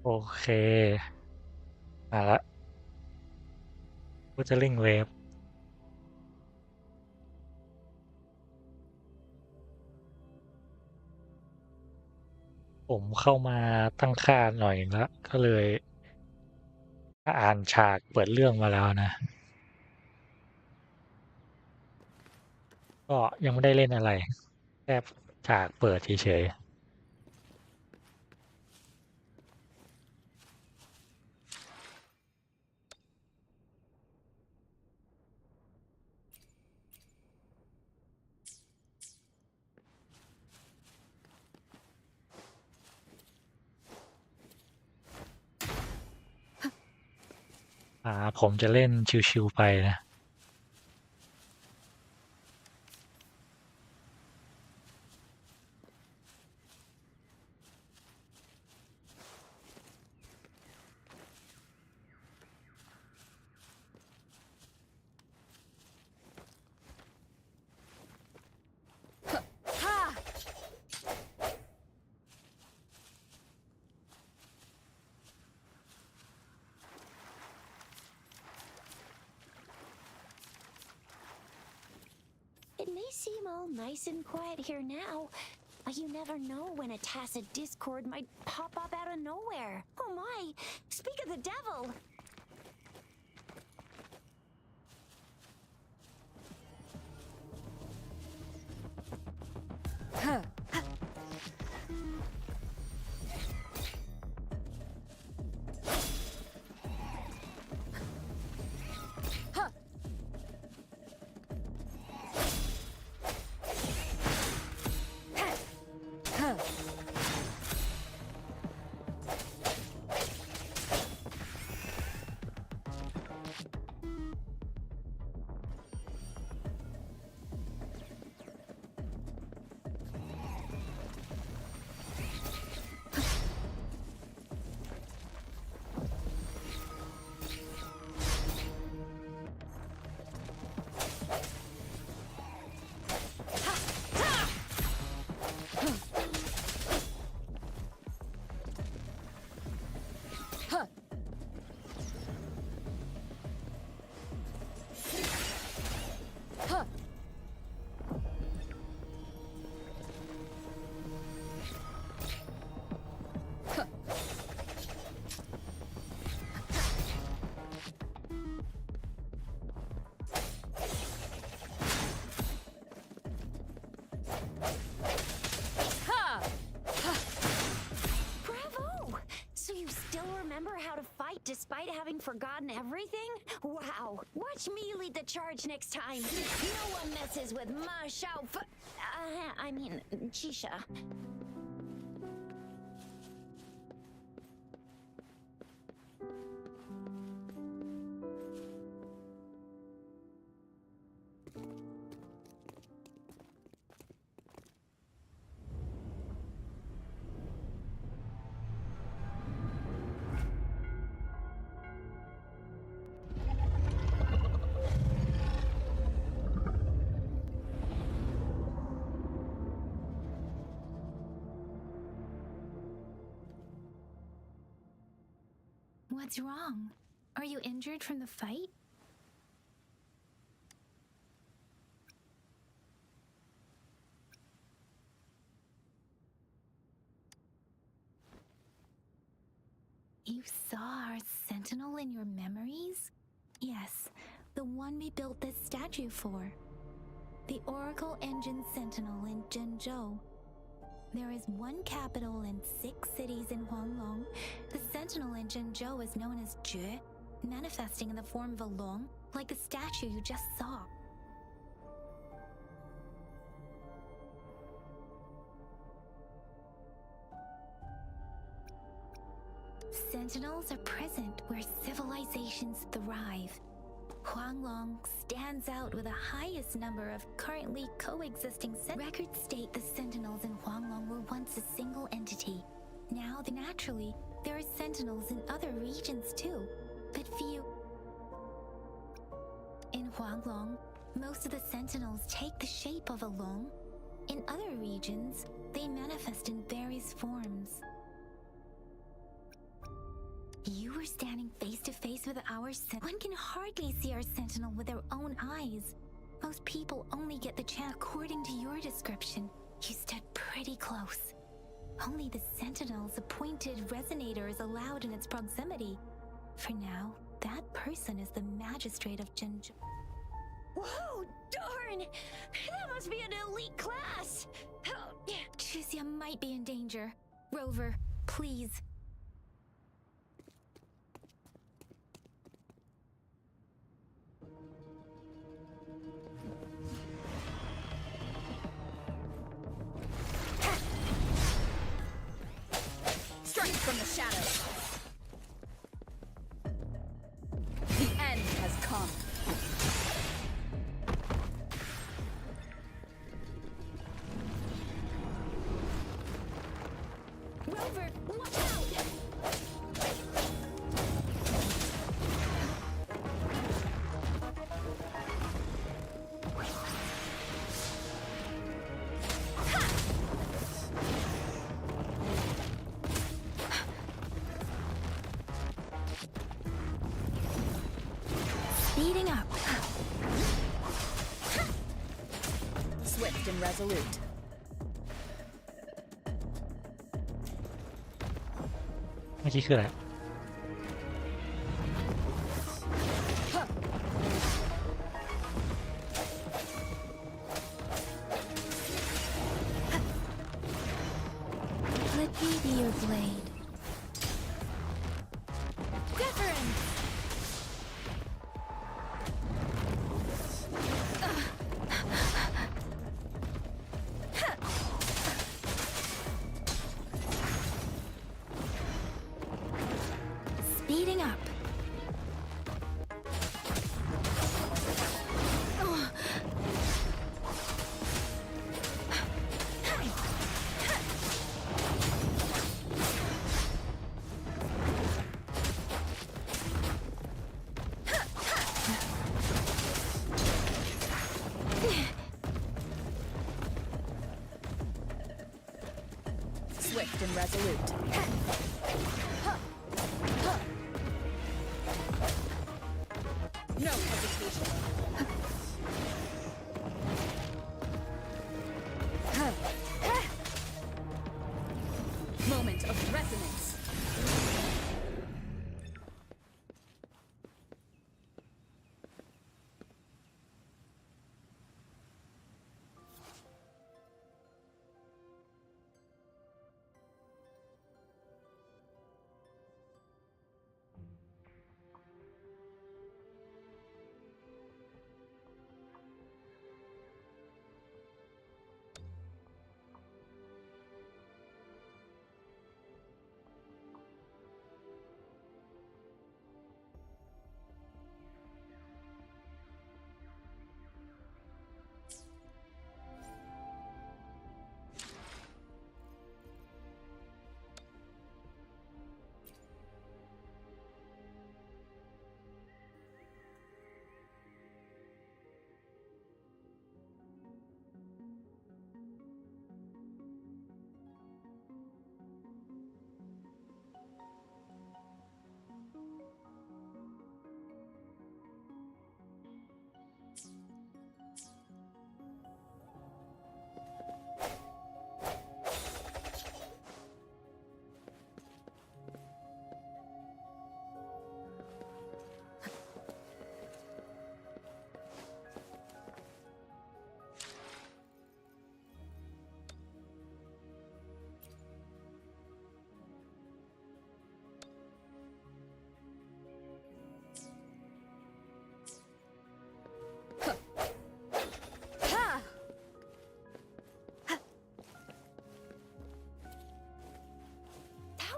โอเคมาละ Wuthering Waves ผมเข้ามาตั้งค่าหน่อยแล้วก็เลยอ่านฉากเปิดเรื่องมาแล้วนะก็ยังไม่ได้เล่นอะไรแค่ฉากเปิดเฉยผมจะเล่นชิวๆไปนะHa! It may seem all nice and quiet here now, but you never know when a tacit discord might pop up out of nowhere. Oh my! Speak of the devil! Huh. Huh. Huh. Huh. Huh. Huh. Ha! Bravo! So you still remember how to fight despite having forgotten everything? Wow! Watch me lead the charge next time. No one messes with Ma Shao I mean, Chisha. What's wrong? Are you injured from the fight? You saw our sentinel in your memories? Yes, the one we built this statue for. The Oracle Engine Sentinel in Zhenzhou. There is one capital and 6 cities in Huanglong. The Sentinel in Zhenzhou is known as Jue, manifesting in the form of a long, like the statue you just saw. Sentinels are present where civilizations thrive. Huanglong stands out with the highest number of currently coexisting records state the Sentinels in Huanglong were once a single entity. Now, naturally, there are Sentinels in other regions too, but few. In Huanglong, most of the Sentinels take the shape of a long. In other regions, they manifest in various forms. You were standing face to face with our sentinel. One can hardly see our sentinel with their own eyes. Most people only get the chance. According to your description, you stood pretty close. Only the sentinel's appointed resonator is allowed in its proximity. For now, that person is the magistrate of Jinju. Whoa, darn! That must be an elite class! Chizia might be in danger. Rover, please. Strike from the shadows. The end has come. Rover, watch out! Speeding up. Swift and resolute.เมื่อกี้คืออะไร Let me be your blade. Reverend! Speeding up. Swift and resolute. No hesitation. Moment of resonance.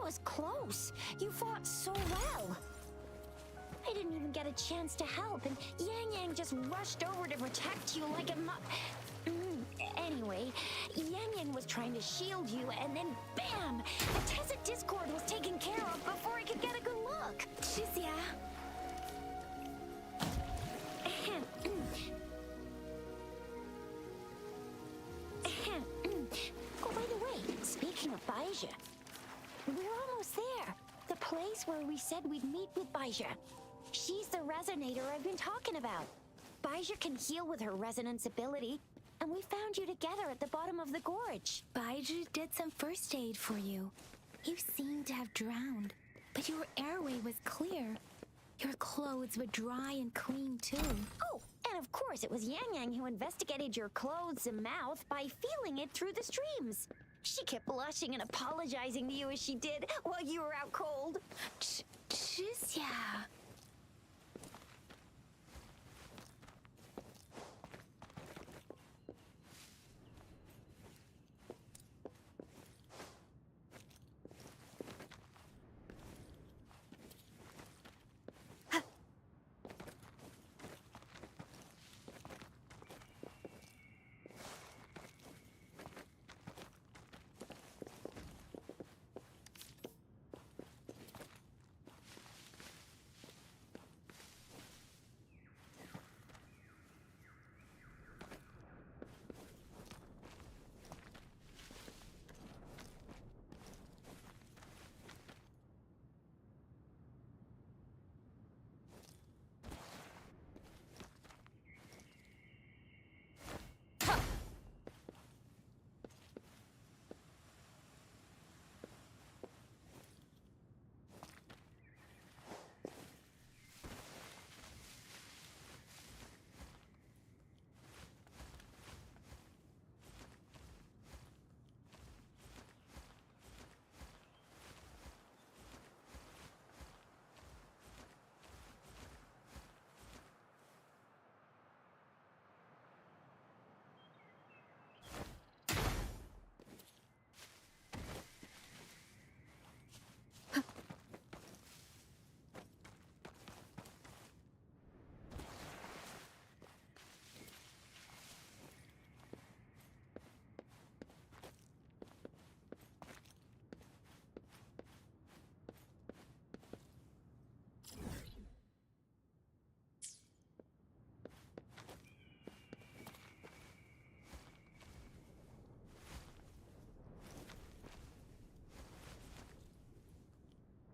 Was close. You fought so well. I didn't even get a chance to help, and Yang Yang just rushed over to protect you like a Anyway, Yang Yang was trying to shield you, and then bam! The Tessa Discord was taken care of before I could get a good look. Shizia. Oh, by the way, speaking of Baija, we're almost there. The place where we said we'd meet with Baija. She's the resonator I've been talking about. Baija can heal with her resonance ability, and we found you together at the bottom of the gorge. Baiju did some first aid for you. You seemed to have drowned, but your airway was clear. Your clothes were dry and clean too. Oh, and of course it was Yang Yang who investigated your clothes and mouth by feeling it through the streams. She kept blushing and apologizing to you as she did while you were out cold. Just yeah.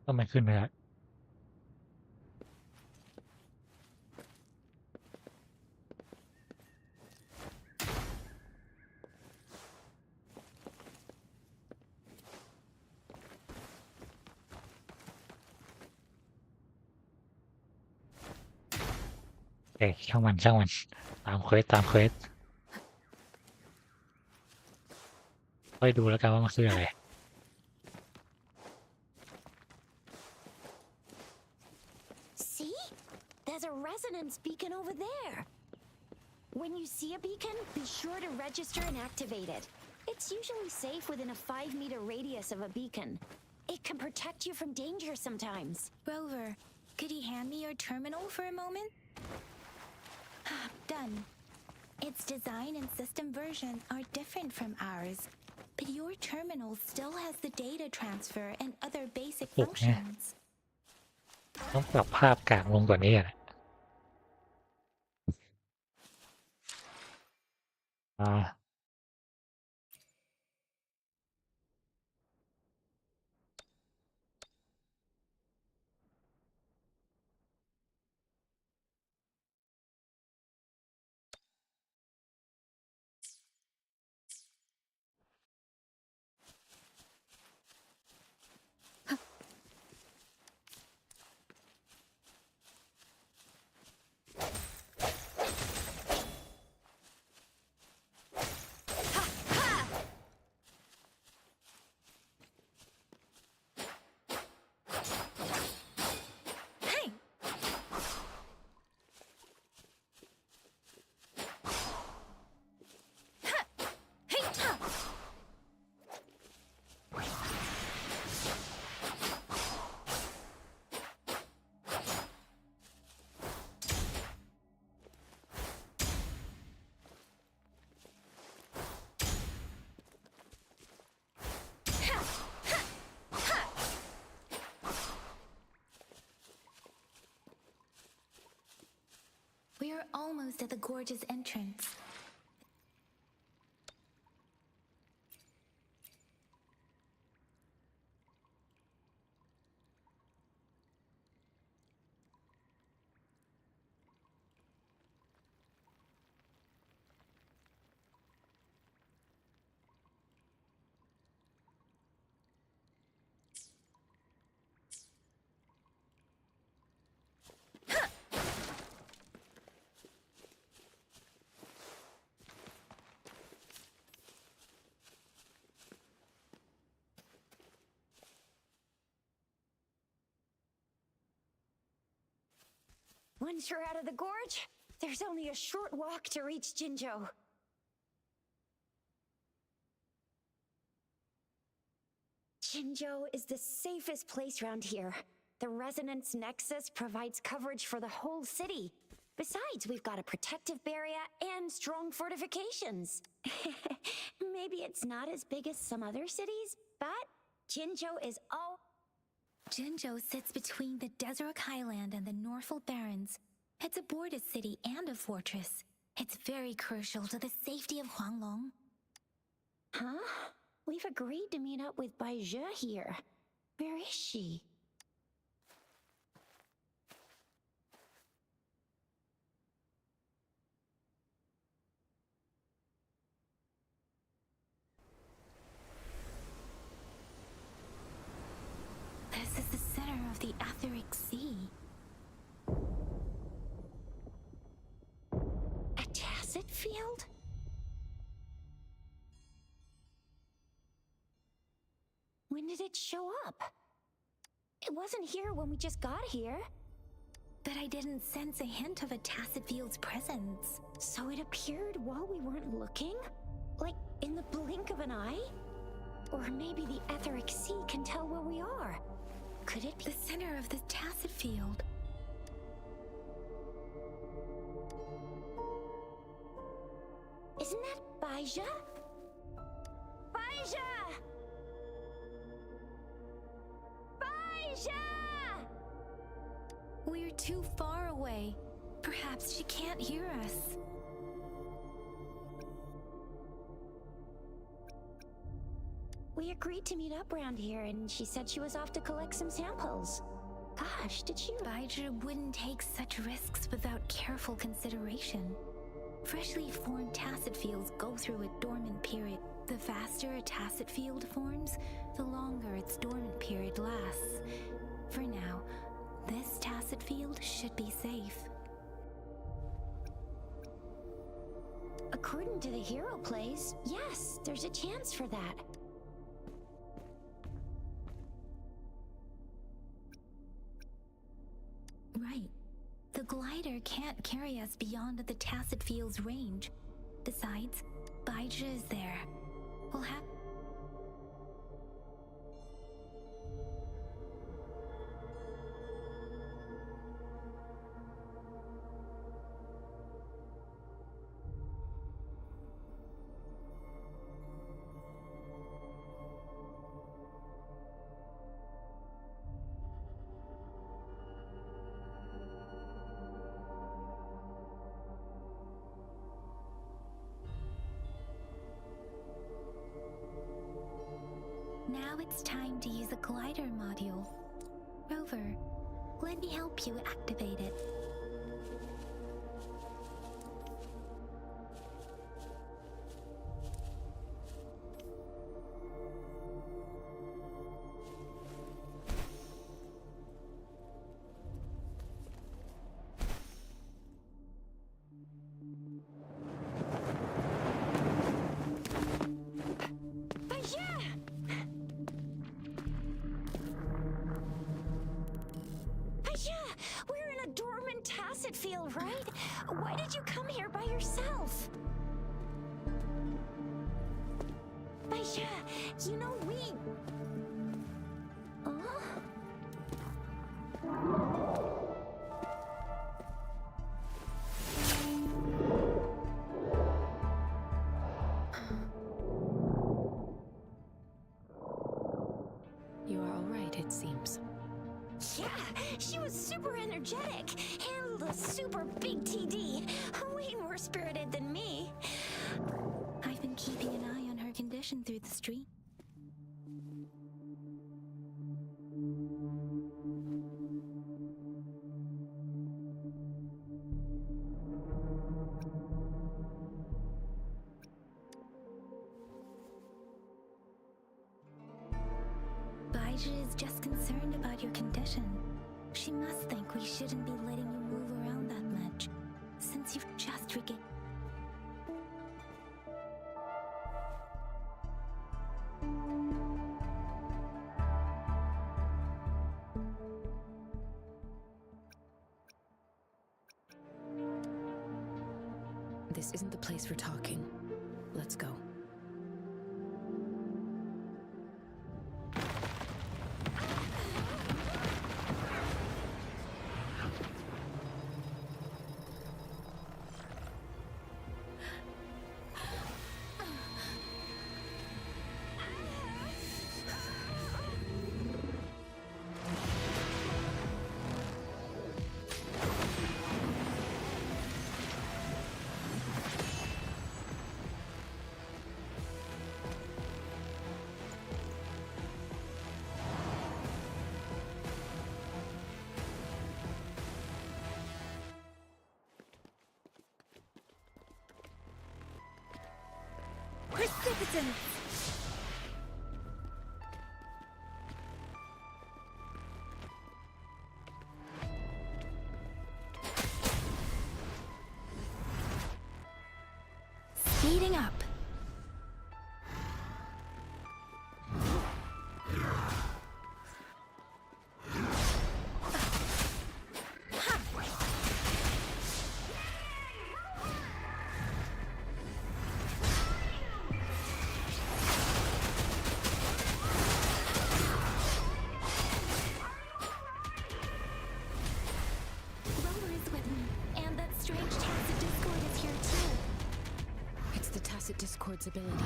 ก็ไม่ขึ้นเลยอะโอเคช่างมันตามเควสค่อยดูแล้วกันว่ามันคืออะไร See? There's a resonance beacon over there. When you see a beacon, be sure to register and activate it. It's usually safe within a 5-meter radius of a beacon. It can protect you from danger sometimes. Rover, could you hand me your terminal for a moment? Done. Its design and system version are different from ours, but your terminal still has the data transfer and other basic functions. ต้องปรับภาพกลางลงกว่านี้อ่ะอ่าWe are almost at the gorge's entrance. Once we're out of the gorge, there's only a short walk to reach Jinzhou. Jinzhou is the safest place around here. The resonance nexus provides coverage for the whole city. Besides, we've got a protective barrier and strong fortifications. Maybe it's not as big as some other cities, but Jinzhou is all... Jinzhou sits between the Desert Highland and the Northful Barrens. It's a border city and a fortress. It's very crucial to the safety of Huanglong. Huh? We've agreed to meet up with Bai Zhe here. Where is she? This is the center of the Etheric Sea. A tacit field? When did it show up? It wasn't here when we just got here. But I didn't sense a hint of a tacit field's presence. So it appeared while we weren't looking? Like in the blink of an eye? Or maybe the Etheric Sea can tell where we are. Could it be the center of the tacit field? Isn't that Bai Zhe? Bai Zhe! Bai Zhe! We're too far away. Perhaps she can't hear us. We agreed to meet up around here, and she said she was off to collect some samples. Gosh, did she... Bai Zhe wouldn't take such risks without careful consideration. Freshly formed tacit fields go through a dormant period. The faster a tacit field forms, the longer its dormant period lasts. For now, this tacit field should be safe. According to the hero plays, yes, there's a chance for that. Right. The glider can't carry us beyond the tacit field's range. Besides, Bai Zhe is there. We'll have... Now it's time to use the glider module. Rover, let me help you activate it. Tacit field, right? Why did you come here by yourself? Bai Zhe, you know we... You are all right, it seems. Yeah, she was super energetic. Handled a super big TD. Way more spirited than me. I've been keeping an eye on her condition through the stream. Bai Zhe is just concerned about your condition. She must think we shouldn't be letting you move around that much, since you've just regained... This isn't the place for talking. Let's go. Precipitance! Speeding up. Rover is with me, and that strange tacit discord is here too. It's the Tacit Discord's ability.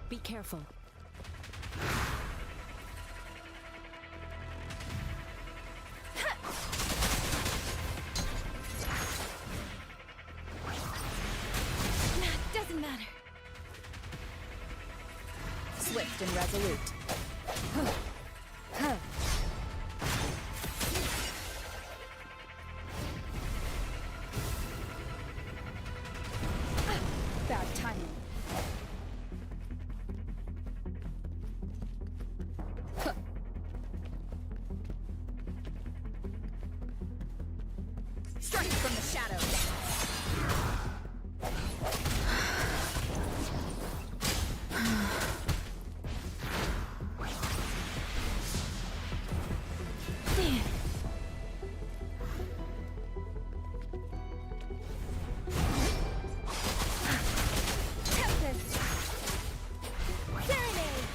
Be careful. Doesn't matter. Swift and resolute. Bad timing. Strike from the shadows. Tempest! Serenade!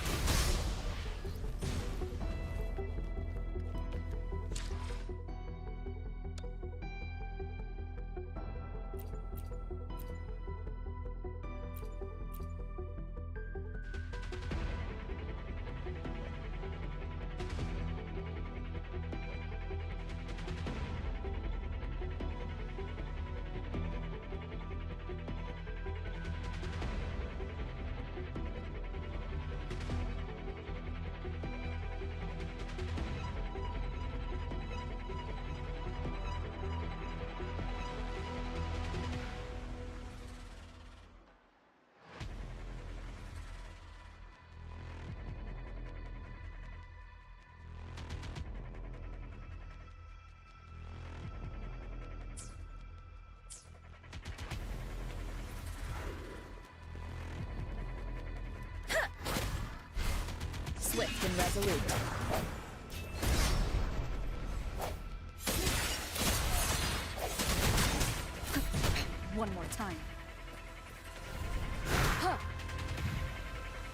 Swift and resolute. One more time.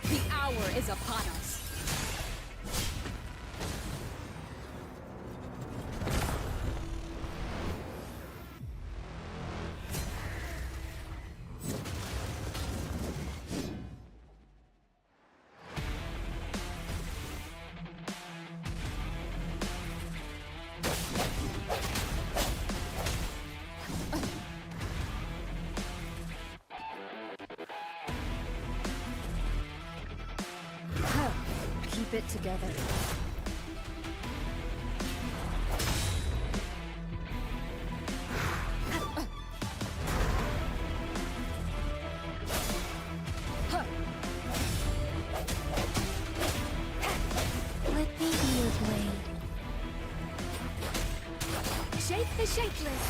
The hour is upon us. Keep it together. Let me be your blade. Shake the shapeless.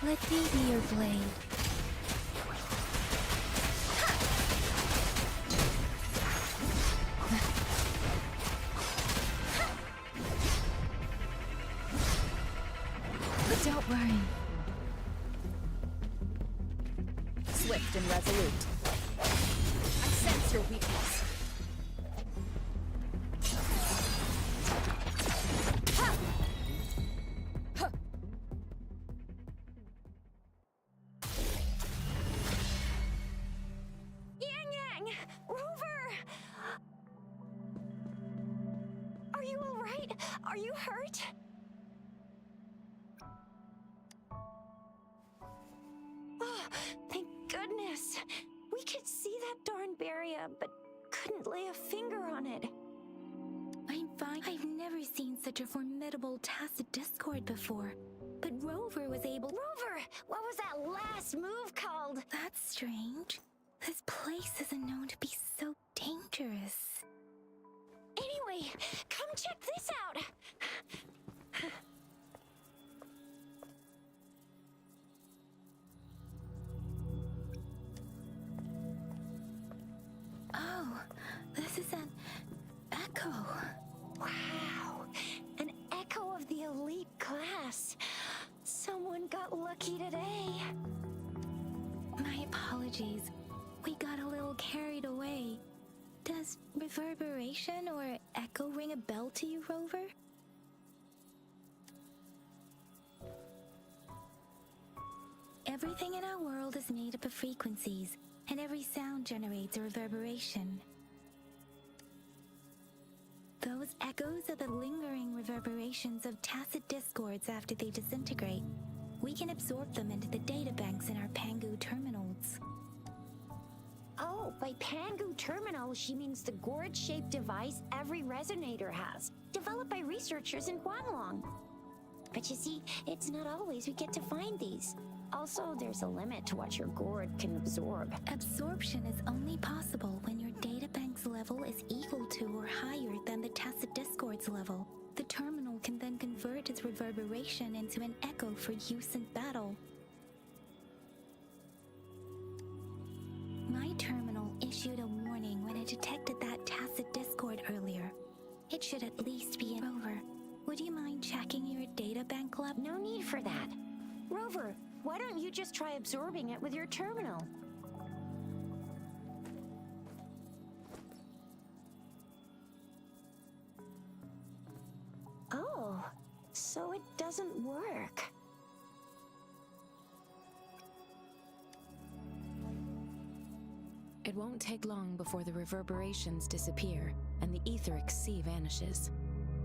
Let me be your blade. But don't worry. Swift and resolute. I sense your weakness. Rover! Are you alright? Are you hurt? Oh, thank goodness. We could see that darn barrier, but couldn't lay a finger on it. I'm fine. I've never seen such a formidable tacit discord before. But Rover was able— Rover! What was that last move called? That's strange. This place isn't known to be so dangerous. Anyway, come check this out! Oh, this is an echo. Wow, an echo of the elite class. Someone got lucky today. My apologies. We got a little carried away. Does reverberation or echo ring a bell to you, Rover? Everything in our world is made up of frequencies, and every sound generates a reverberation. Those echoes are the lingering reverberations of tacit discords after they disintegrate. We can absorb them into the databanks in our Pangu terminals. Oh, by Pangu terminal, she means the gourd-shaped device every resonator has, developed by researchers in Huanglong. But you see, it's not always we get to find these. Also, there's a limit to what your gourd can absorb. Absorption is only possible when your databank's level is equal to or higher than the tacit discord's level. The terminal can then convert its reverberation into an echo for use in battle. My terminal issued a warning when it detected that tacit discord earlier. It should at least be over. Would you mind checking your databank level? No need for that. Rover, why don't you just try absorbing it with your terminal? Oh, so it doesn't work. It won't take long before the reverberations disappear and the etheric sea vanishes.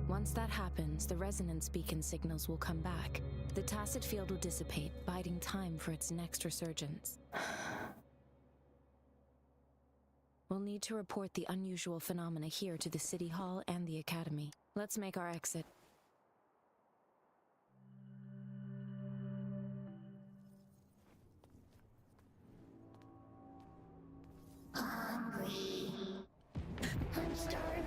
Once that happens, the resonance beacon signals will come back. The tacit field will dissipate, biding time for its next resurgence. We'll need to report the unusual phenomena here to the City Hall and the Academy. Let's make our exit. Hungry. I'm starving.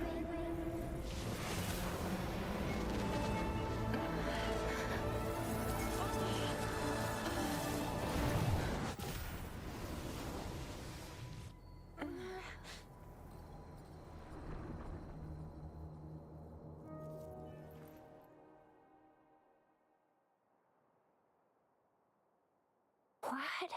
What?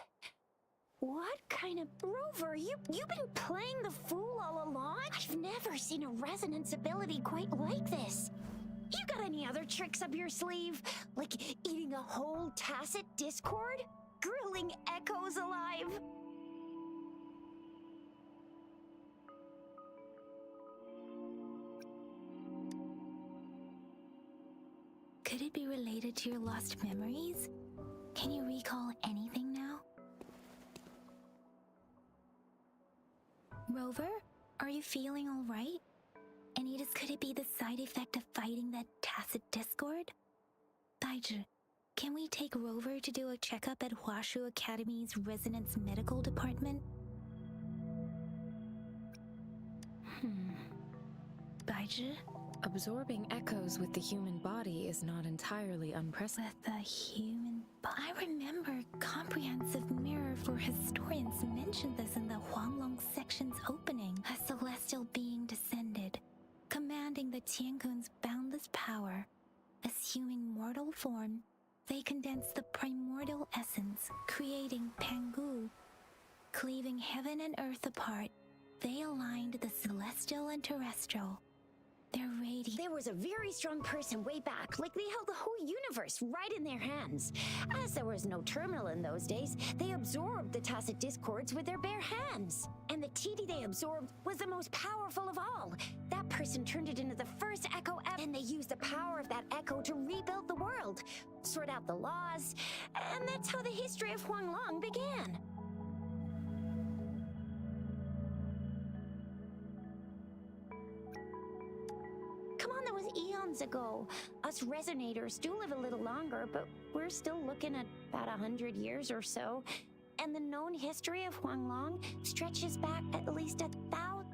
What kind of— Rover, you've been playing the fool all along? I've never seen a resonance ability quite like this. You got any other tricks up your sleeve? Like eating a whole tacit discord? Grilling echoes alive? Could it be related to your lost memories? Can you recall anything now? Rover, are you feeling all right? Anitas, could it be the side effect of fighting that tacit discord? Baizhi, can we take Rover to do a checkup at Huashu Academy's Resonance Medical Department? Baizhi? Absorbing echoes with the human body is not entirely unprecedented. With the human body? I remember comprehensive mirror for historians mentioned this in the Huanglong section's opening. A celestial being descended, commanding the Tiankun's boundless power. Assuming mortal form, they condensed the primordial essence, creating Pangu. Cleaving heaven and earth apart, they aligned the celestial and terrestrial. Their radiance. There was a very strong person way back, like they held the whole universe right in their hands. As there was no terminal in those days, they absorbed the tacit discords with their bare hands. And the TD they absorbed was the most powerful of all. That person turned it into the first echo ever, and they used the power of that echo to rebuild the world, sort out the laws, and that's how the history of Huanglong began. Come on, that was eons ago. Us resonators do live a little longer, but we're still looking at about 100 years or so. And the known history of Huanglong stretches back at least 1,000.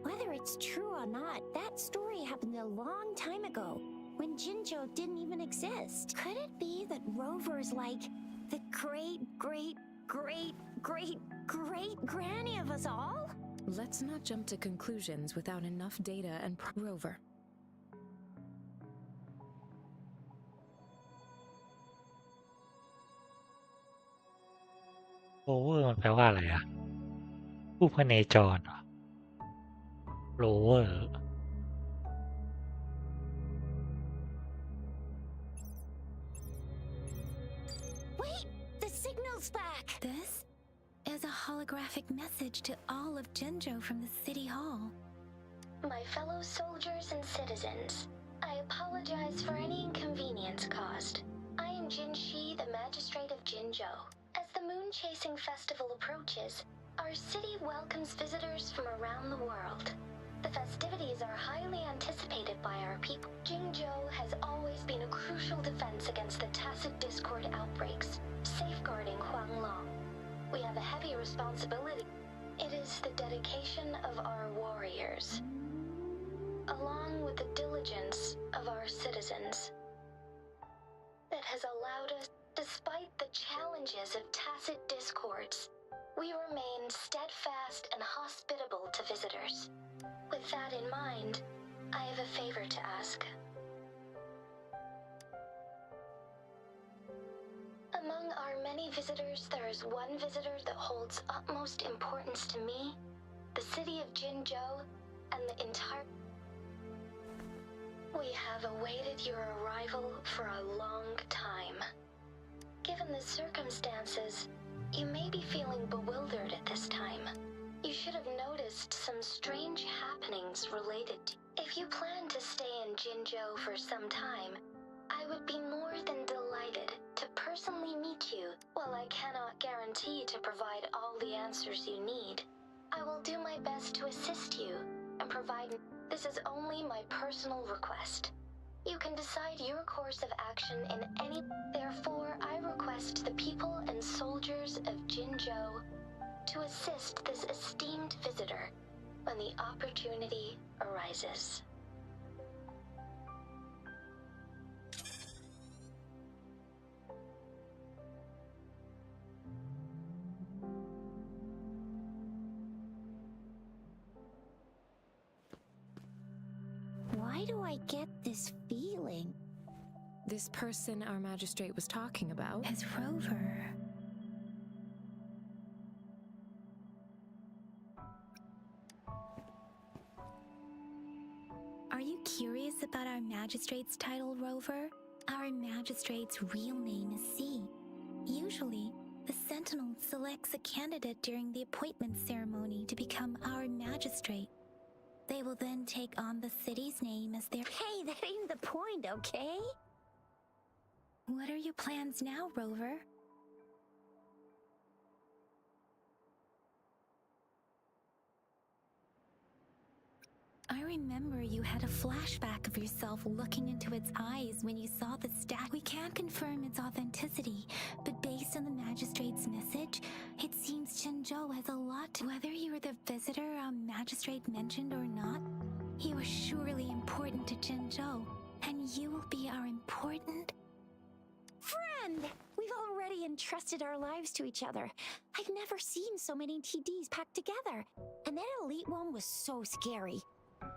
Whether it's true or not, that story happened a long time ago, when Jinzhou didn't even exist. Could it be that Rover's like the great-great-great-great-great-granny of us all? Let's not jump to conclusions without enough data and Rover. over มันแปลว่าอะไรอะผู้พเนจรเหรอ rover Wait, the signal's back. This is a holographic message to all of Jinzhou from the city hall. My fellow soldiers and citizens, I apologize for any inconvenience caused. I am Jin Shi, the magistrate of Jinzhou. As the moon-chasing festival approaches, our city welcomes visitors from around the world. The festivities are highly anticipated by our people. Jinzhou has always been a crucial defense against the tacit discord outbreaks, safeguarding Huanglong. We have a heavy responsibility. It is the dedication of our warriors, along with the diligence of our citizens, that has allowed us, despite the challenges of tacit discords, we remain steadfast and hospitable to visitors. With that in mind, I have a favor to ask. Among our many visitors, there is one visitor that holds utmost importance to me, the city of Jinzhou, and the entire... We have awaited your arrival for a long time. Given the circumstances, you may be feeling bewildered at this time. You should have noticed some strange happenings related to... If you plan to stay in Jinzhou for some time, I would be more than delighted to personally meet you. While I cannot guarantee to provide all the answers you need, I will do my best to assist you and provide... This is only my personal request. You can decide your course of action in any... Therefore, I request the people and soldiers of Jinzhou to assist this esteemed visitor when the opportunity arises. Why do I get this feeling? This person our magistrate was talking about As Rover. Are you curious about our magistrate's title, Rover? Our magistrate's real name is C. Usually, the Sentinel selects a candidate during the appointment ceremony to become our magistrate. They will then take on the city's name as their... Hey, that ain't the point, okay? What are your plans now, Rover? I remember you had a flashback of yourself looking into its eyes when you saw the statue. We can't confirm its authenticity, but based on the magistrate's message, it seems Jinzhou has a lot to... Whether you were the visitor our magistrate mentioned or not, you are surely important to Jinzhou, and you will be our important... Friend! We've already entrusted our lives to each other. I've never seen so many TDs packed together. And that elite one was so scary.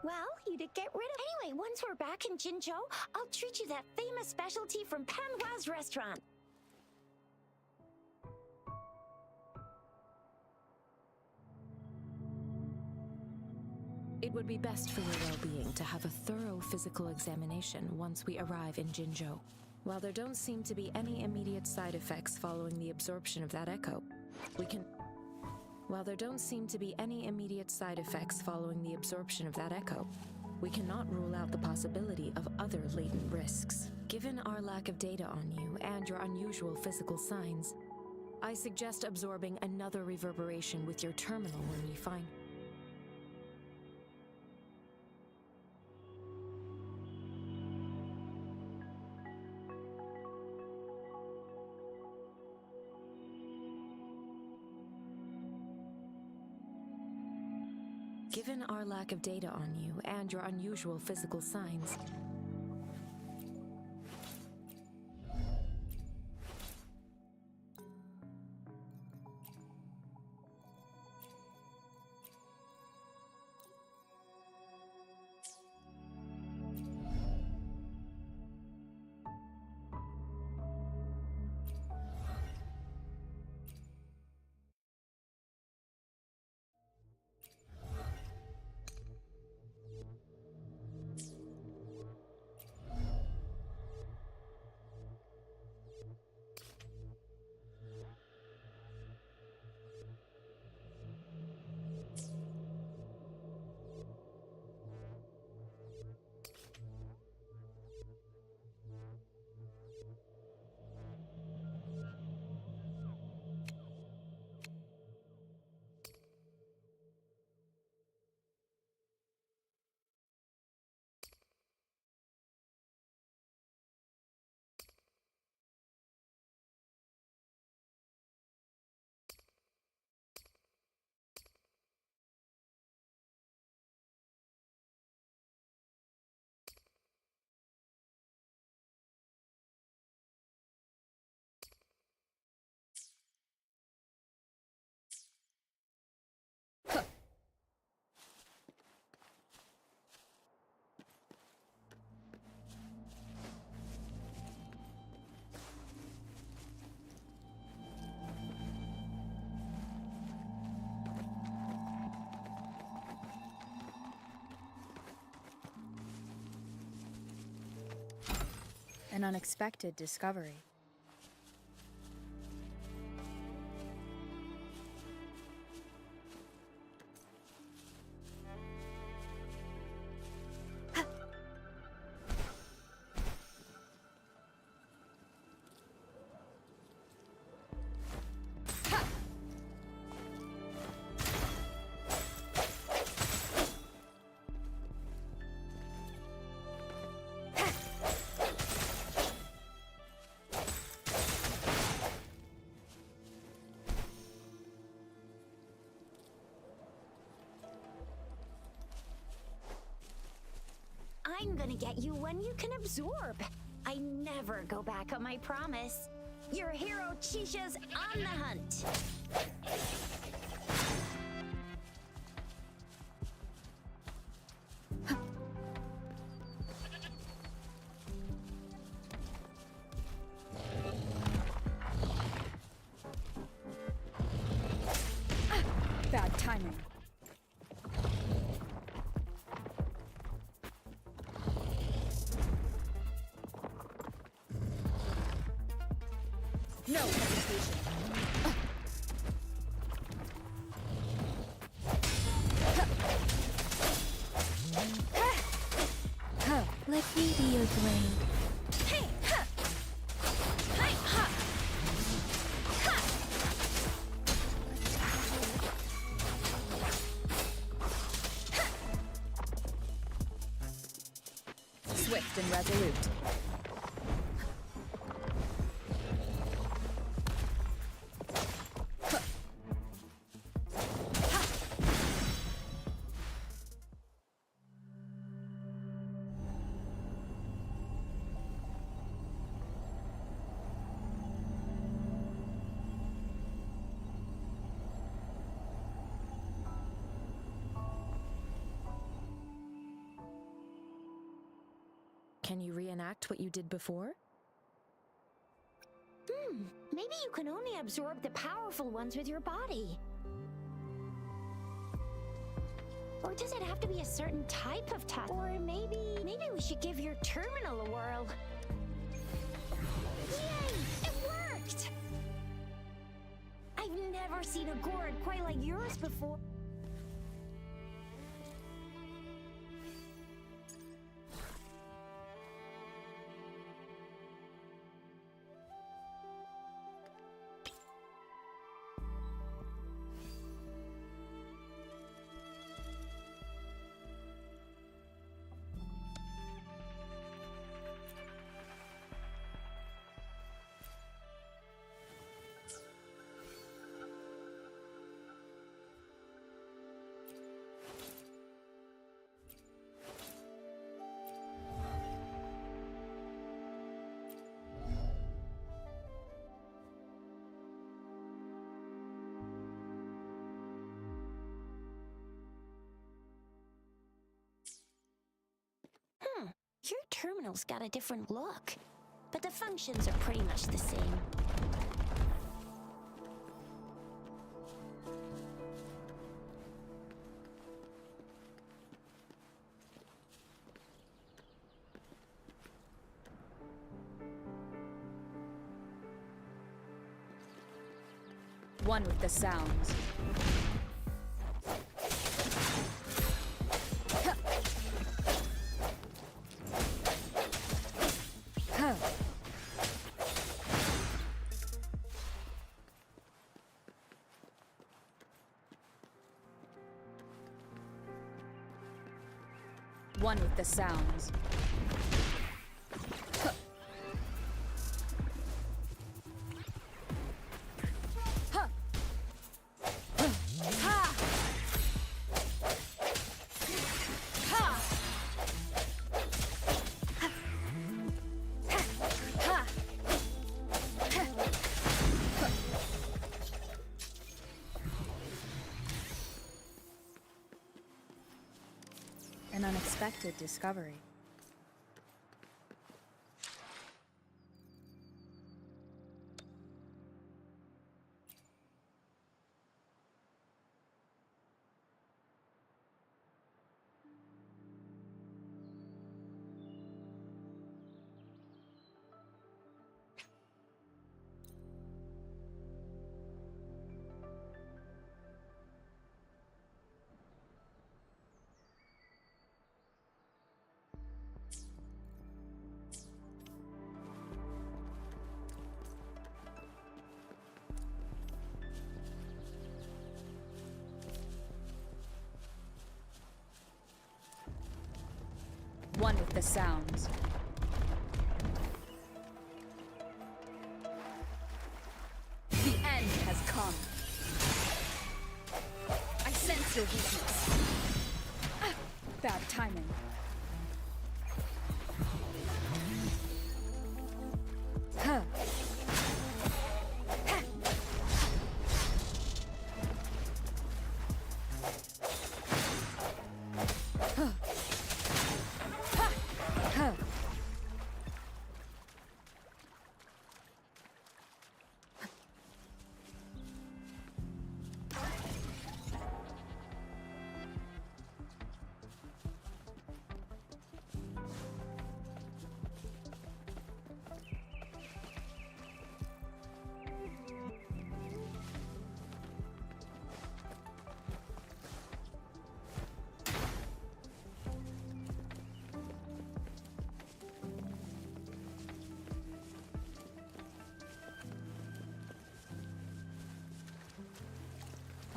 Well, you did get rid of... Anyway, once we're back in Jinzhou, I'll treat you that famous specialty from Panhua's restaurant. It would be best for your well-being to have a thorough physical examination once we arrive in Jinzhou. While there don't seem to be any immediate side effects following the absorption of that echo, we cannot rule out the possibility of other latent risks. Given our lack of data on you and your unusual physical signs, I suggest absorbing another reverberation with your terminal when we find... Given our lack of data on you and your unusual physical signs, An unexpected discovery. I'm gonna get you one you can absorb. I never go back on my promise. Your hero Chisha's on the hunt. Bad timing. No hesitation. Let me be your blade. Hey, ha! Hey, ha! Ha! Swift and resolute. Can you reenact what you did before? Maybe you can only absorb the powerful ones with your body. Or does it have to be a certain type of task? Or maybe we should give your terminal a whirl. Yay! It worked! I've never seen a gourd quite like yours before. Your terminal's got a different look, but the functions are pretty much the same. One with the sounds. One with the sounds. An unexpected discovery. One with the sounds. The end has come. I sense your weakness. Bad timing. Huh.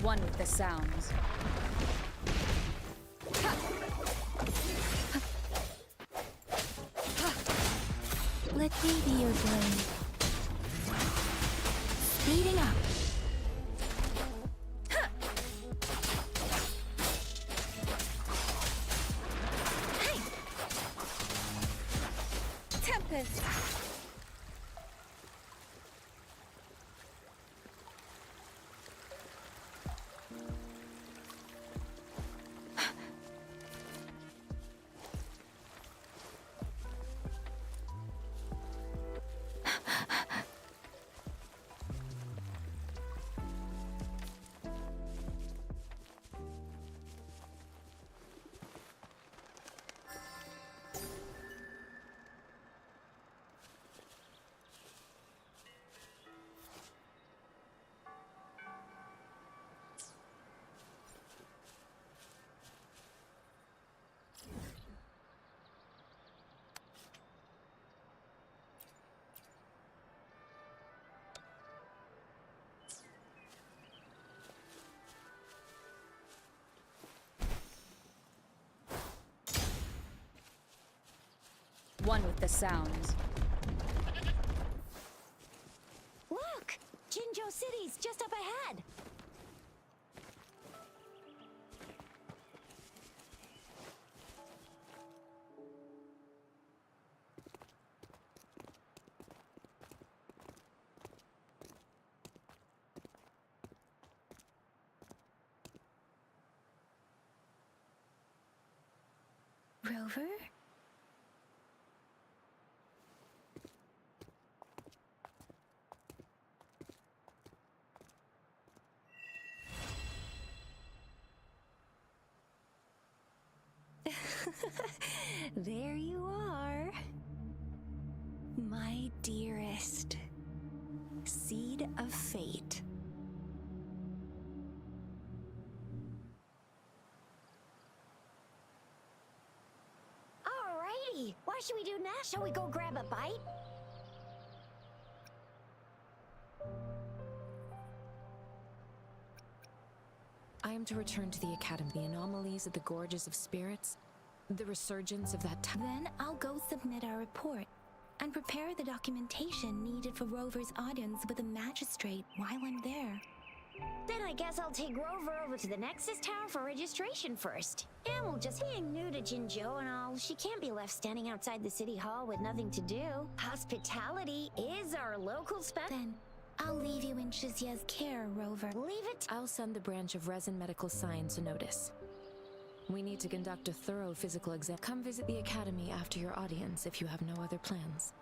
One with the sounds. Let me be your blade. Speeding up. Hey! Tempest! one with the sounds. Look! Jinzhou City's just up ahead. Rover? There you are. My dearest. Seed of fate. Alrighty, what should we do now? Shall we go grab a bite? I am to return to the Academy. The anomalies of the Gorges of Spirits, the resurgence of that Then I'll go submit our report and prepare the documentation needed for Rover's audience with the magistrate while I'm there. Then I guess I'll take Rover over to the Nexus Tower for registration first. And we'll just being new to Jinzhou and all, she can't be left standing outside the city hall with nothing to do. Hospitality is our local Then I'll leave you in Shizia's care, Rover. Leave it. I'll send the branch of Resin Medical Science a notice. We need to conduct a thorough physical exam. Come visit the Academy after your audience if you have no other plans.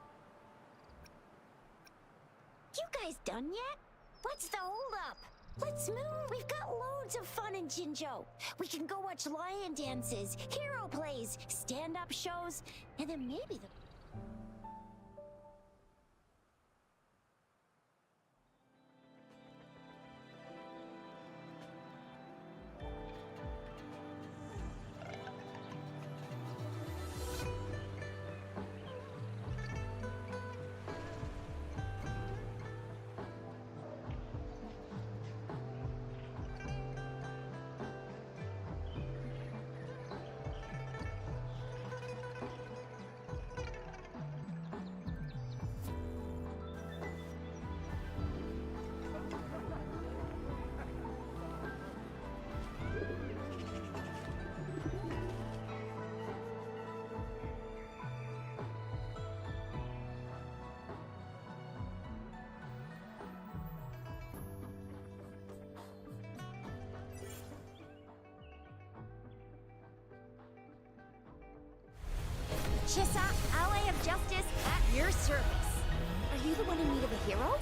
You guys done yet? What's the holdup? Let's move. We've got loads of fun in Jinzhou. We can go watch lion dances, hero plays, stand-up shows, and then maybe the... Chissa, ally of justice, at your service. Are you the one in need of a hero?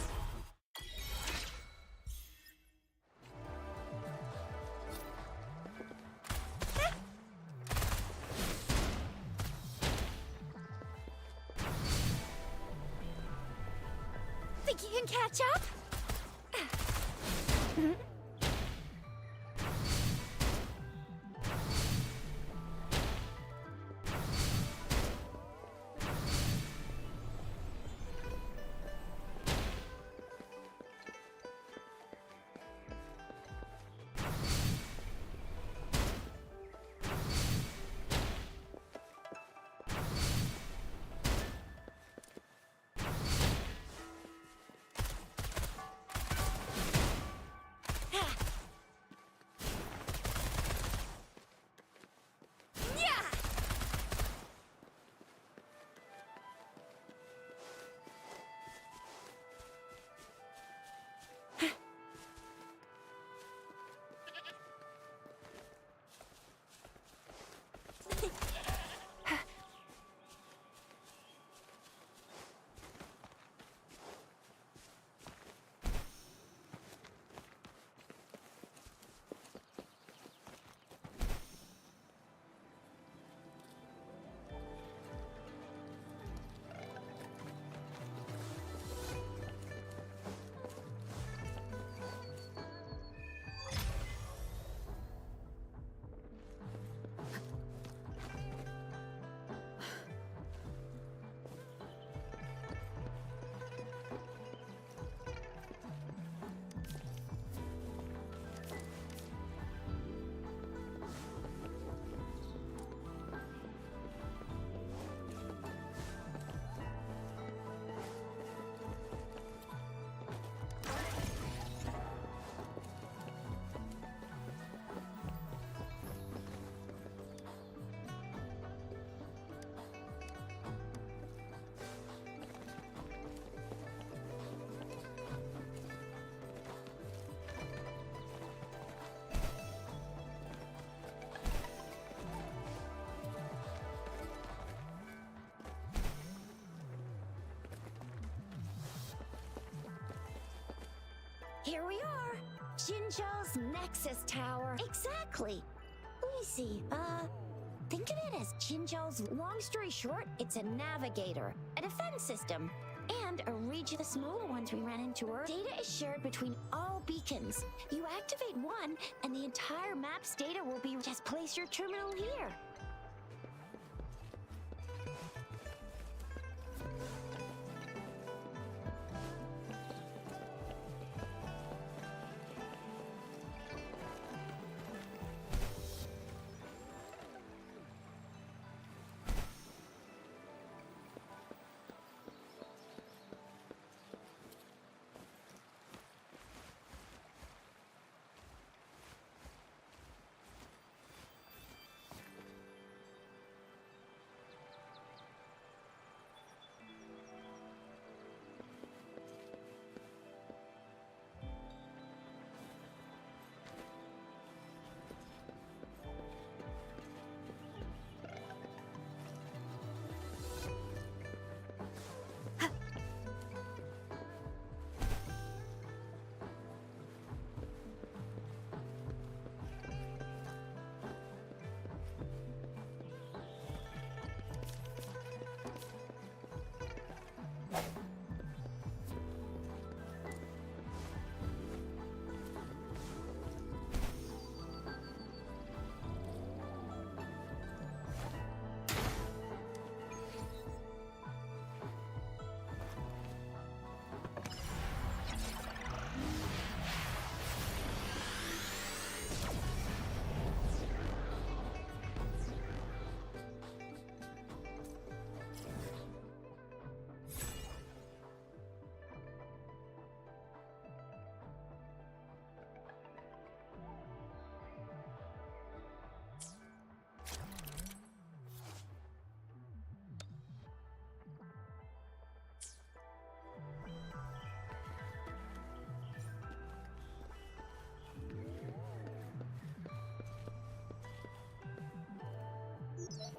Think you can catch up? Here we are. Jinzhou's Nexus Tower. Exactly. Let me see. Think of it as Jinzhou's, long story short, it's a navigator, a defense system, and a region of the smaller ones we ran into earlier. Data is shared between all beacons. You activate one, and the entire map's data will be just place your terminal here.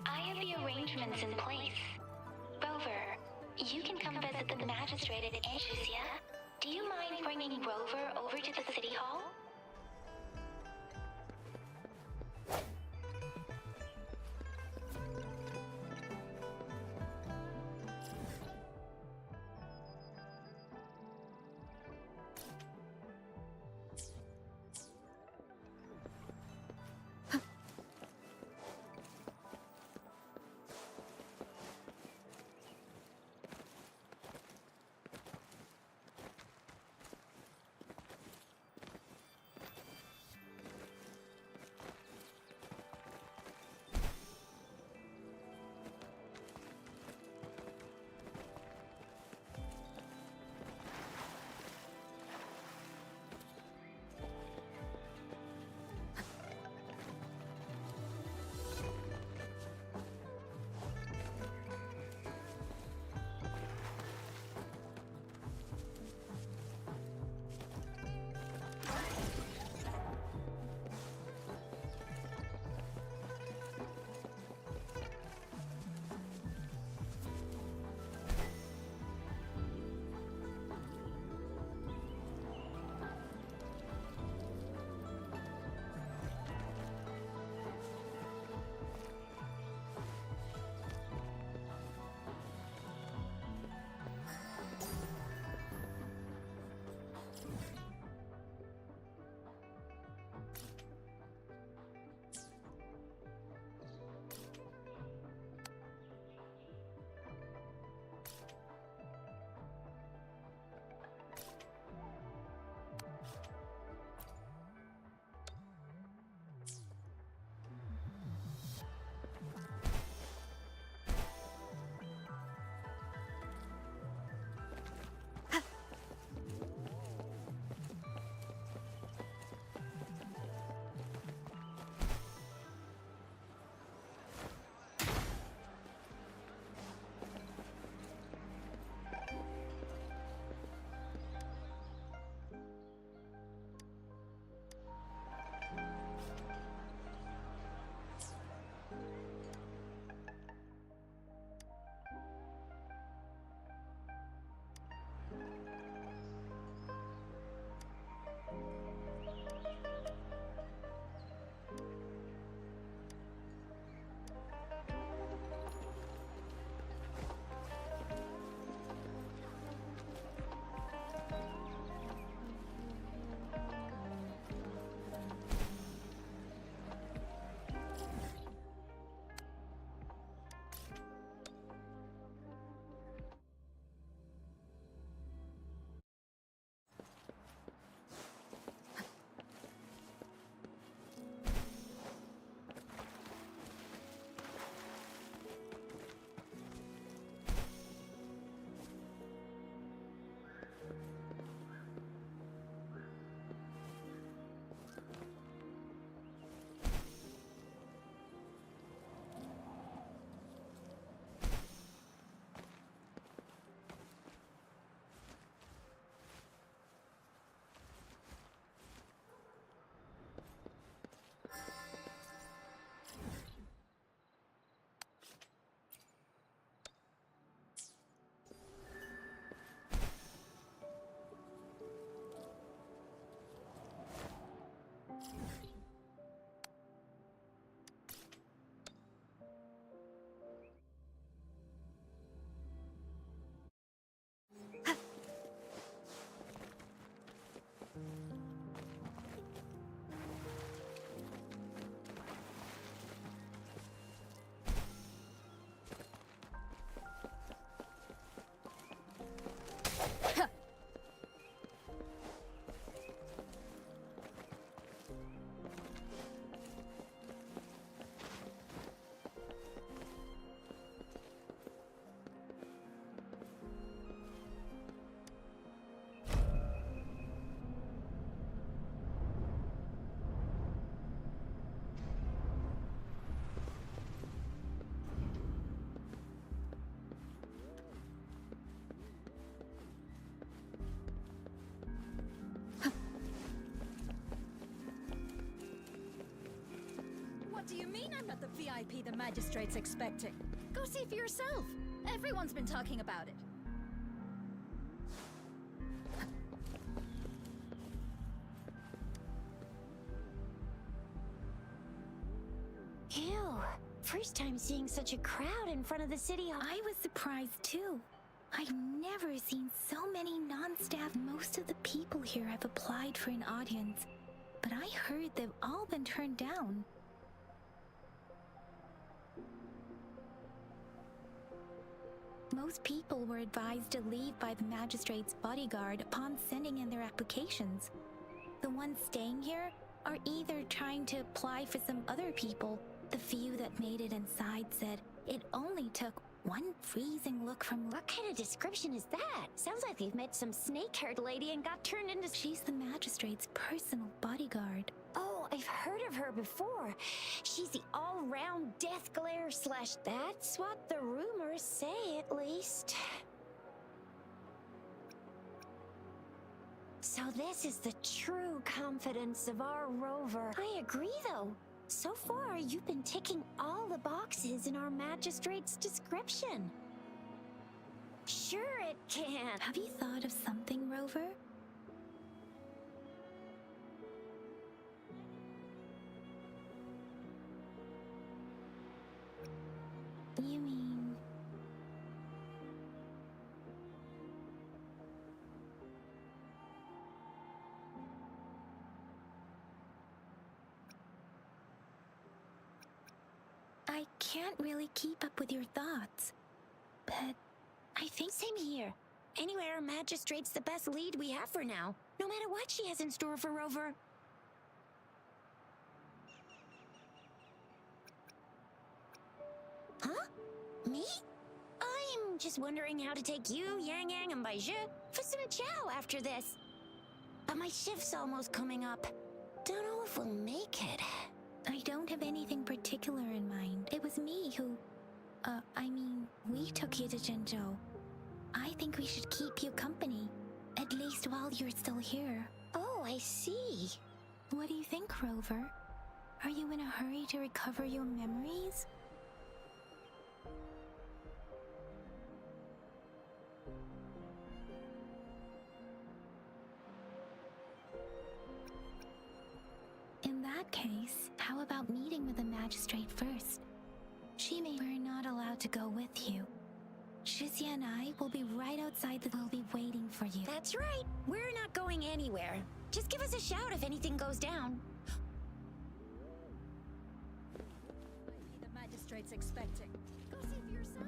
I have the arrangements in place. Rover, you can come visit the magistrate at Anchusia. Do you mind bringing Rover over to the city hall? do you mean I'm not the VIP the magistrate's expecting? Go see for yourself. Everyone's been talking about it. Ew. First time seeing such a crowd in front of the city hall. I was surprised too. I've never seen so many non-staff. Most of the people here have applied for an audience, but I heard they've all been turned down. Most people were advised to leave by the magistrate's bodyguard upon sending in their applications. The ones staying here are either trying to apply for some other people. The few that made it inside said it only took one freezing look from... What kind of description is that? Sounds like they've met some snake-haired lady and got turned into... She's the magistrate's personal bodyguard. Oh, I've heard of her before. She's the all-round death glare / That's what the rumors say, at least. So this is the true confidence of our rover. I agree, though. So far, you've been ticking all the boxes in our magistrate's description. Sure it can. Have you thought of something, Rover? You mean... I can't really keep up with your thoughts, but I think... Same here. Anyway, our magistrate's the best lead we have for now, no matter what she has in store for Rover. Huh? Me? I'm just wondering how to take you, Yang Yang, and Baiju for some chow after this. But my shift's almost coming up. Don't know if we'll make it. I don't have anything particular in mind. It was me who... we took you to Jinzhou. I think we should keep you company, at least while you're still here. Oh, I see. What do you think, Rover? Are you in a hurry to recover your memories? In that case, how about meeting with the magistrate first? We're not allowed to go with you. Shizia and I will be right outside we'll be waiting for you. That's right. We're not going anywhere. Just give us a shout if anything goes down. The magistrate's expecting. Go see for yourself.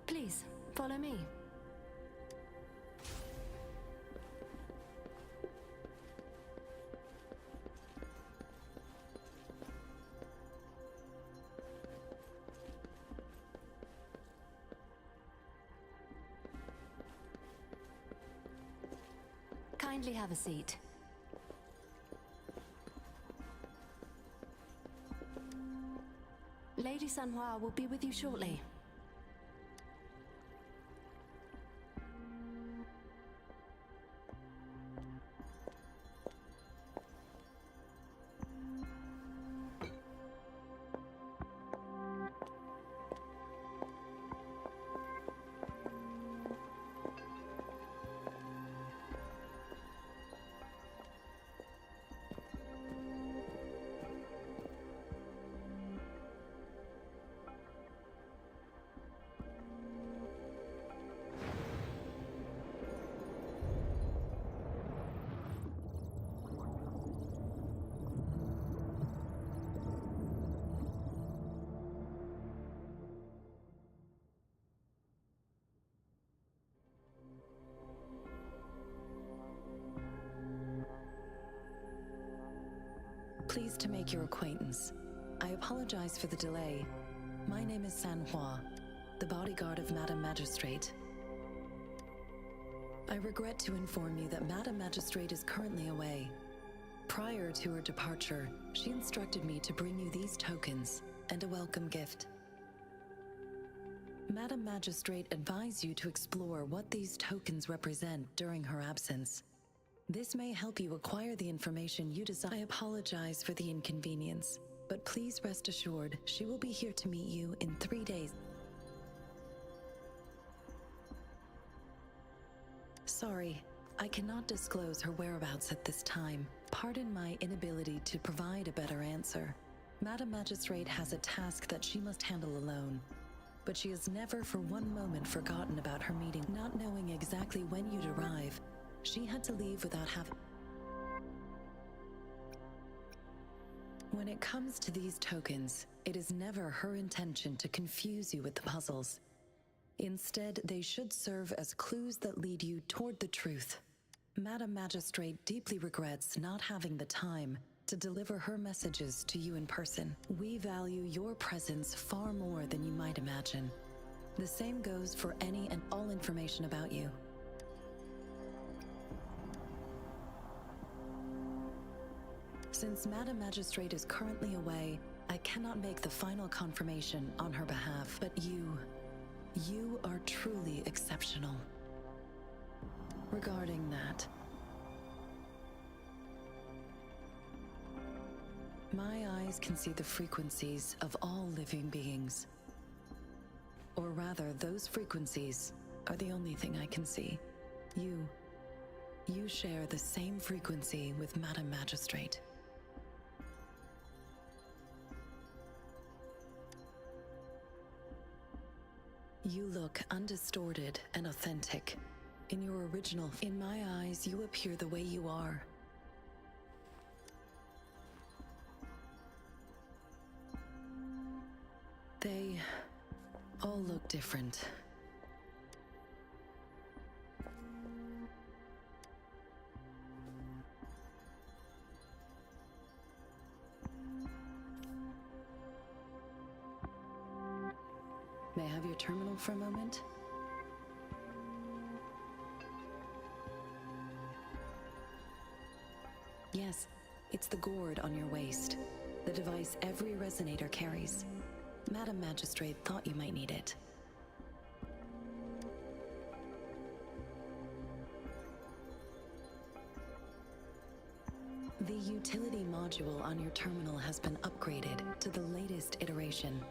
Please, follow me. Kindly have a seat. Lady Sanhua will be with you shortly. Pleased to make your acquaintance. I apologize for the delay. My name is San Hua, the bodyguard of Madam Magistrate. I regret to inform you that Madam Magistrate is currently away. Prior to her departure, she instructed me to bring you these tokens and a welcome gift. Madam Magistrate advised you to explore what these tokens represent during her absence. This may help you acquire the information you desire. I apologize for the inconvenience, but please rest assured she will be here to meet you in 3 days. Sorry, I cannot disclose her whereabouts at this time. Pardon my inability to provide a better answer. Madam Magistrate has a task that she must handle alone, but she has never for one moment forgotten about her meeting. Not knowing exactly when you'd arrive, she had to leave without having... When it comes to these tokens, it is never her intention to confuse you with the puzzles. Instead, they should serve as clues that lead you toward the truth. Madam Magistrate deeply regrets not having the time to deliver her messages to you in person. We value your presence far more than you might imagine. The same goes for any and all information about you. Since Madam Magistrate is currently away, I cannot make the final confirmation on her behalf, but you are truly exceptional. Regarding that, my eyes can see the frequencies of all living beings. Or rather, those frequencies are the only thing I can see. You share the same frequency with Madam Magistrate. You look undistorted and authentic. In your original, in my eyes, you appear the way you are. They all look different. May I have your terminal for a moment? Yes, it's the gourd on your waist, the device every resonator carries. Madam Magistrate thought you might need it. The utility module on your terminal has been upgraded to the latest iteration.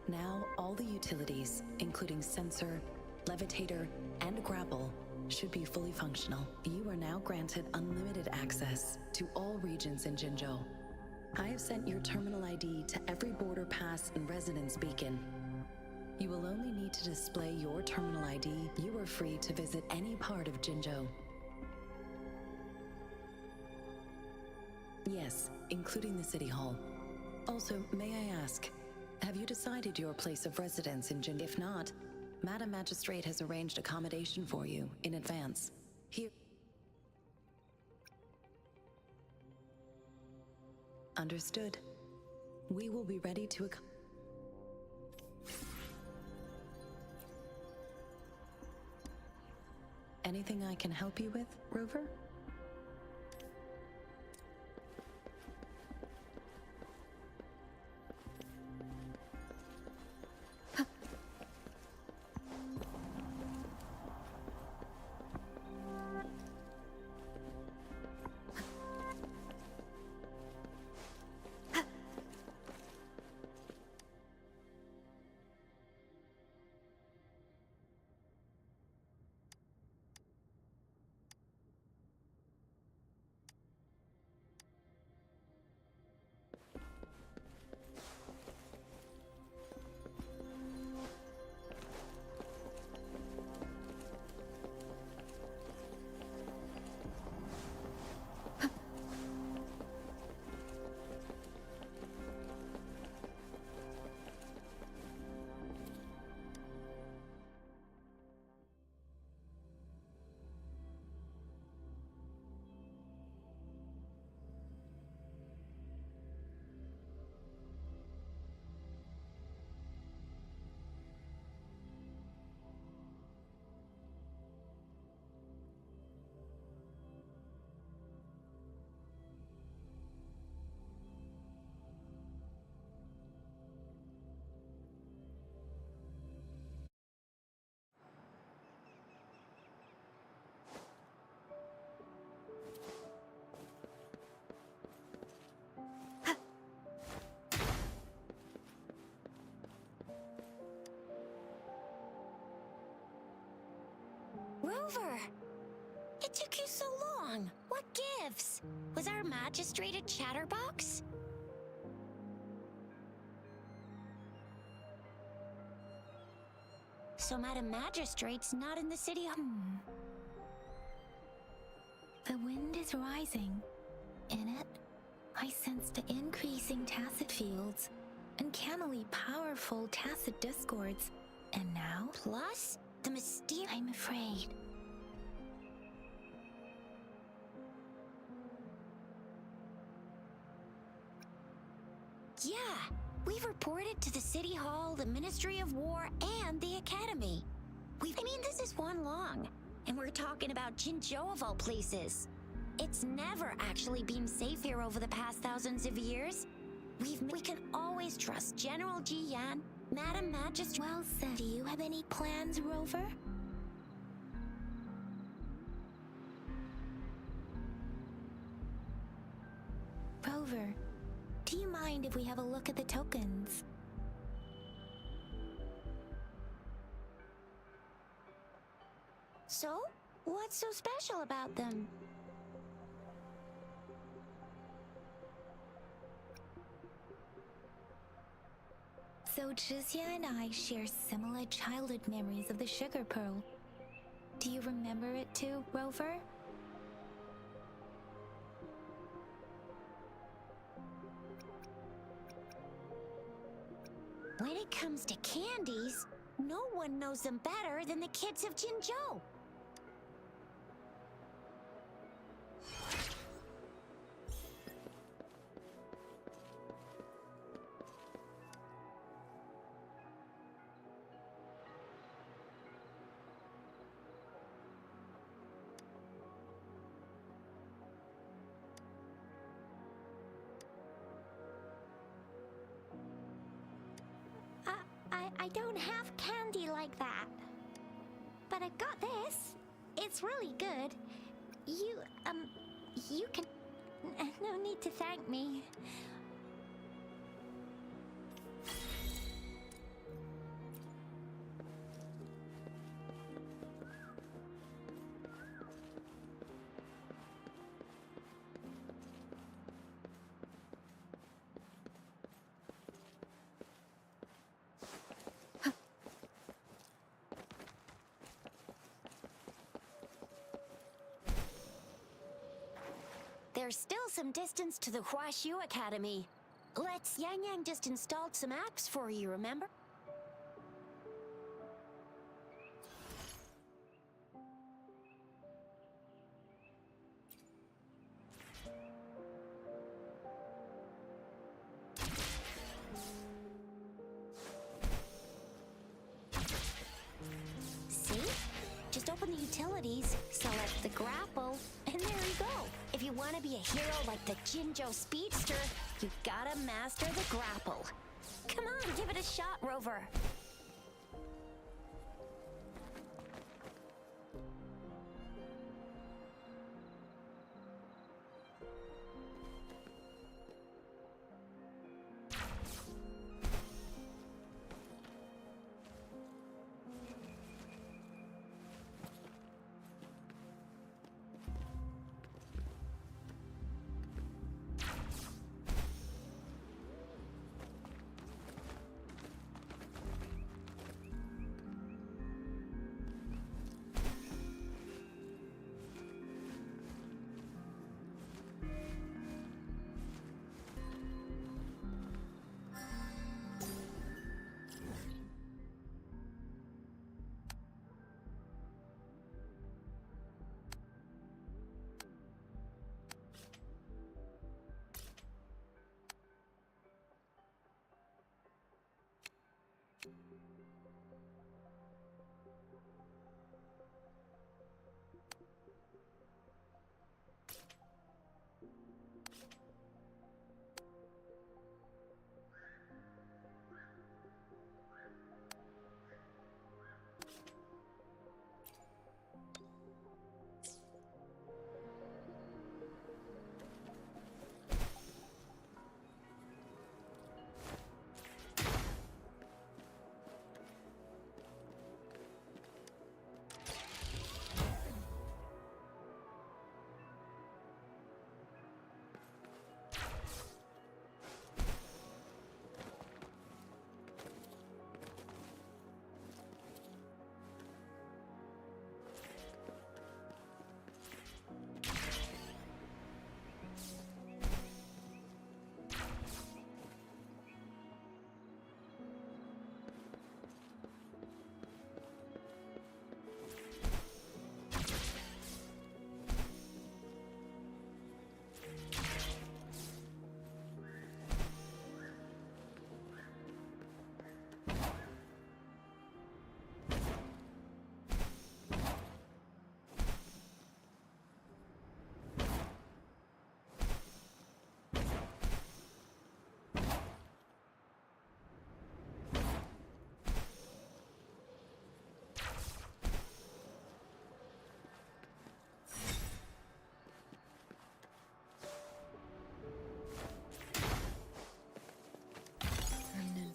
Now, all the utilities, including sensor, levitator, and grapple, should be fully functional. You are now granted unlimited access to all regions in Jinzhou. I have sent your terminal ID to every border pass and resonance beacon. You will only need to display your terminal ID. You are free to visit any part of Jinzhou. Yes, including the City Hall. Also, may I ask, have you decided your place of residence in Jinzhou? If not, Madam Magistrate has arranged accommodation for you in advance. Here. Understood. We will be ready to Anything I can help you with, Rover? Rover! It took you so long. What gives? Was our magistrate a chatterbox? So Madam Magistrate's not in the city. The wind is rising. In it, I sensed the increasing tacit fields, uncannily powerful tacit discords, and now, Plus, the mysterious. I'm afraid. Yeah, we've reported to the City Hall, the Ministry of War, and the Academy. This is one long, and we're talking about Jinzhou of all places. It's never actually been safe here over the past thousands of years. We can always trust General Ji Yan, Madam Magistrate. Well said. Do you have any plans, Rover? Rover, do you mind if we have a look at the tokens? So, what's so special about them? So Jizya and I share similar childhood memories of the sugar pearl. Do you remember it too, Rover? When it comes to candies, no one knows them better than the kids of Jinzhou. I don't have candy like that. But I've got this. It's really good. You can... No need to thank me. There's still some distance to the Huaxiu Academy. Yang Yang just installed some apps for you, remember? See? Just open the utilities, select the grapple, and there you go. If you want to be a hero like the Jinzhou Speedster, you gotta master the grapple. Come on, give it a shot, Rover.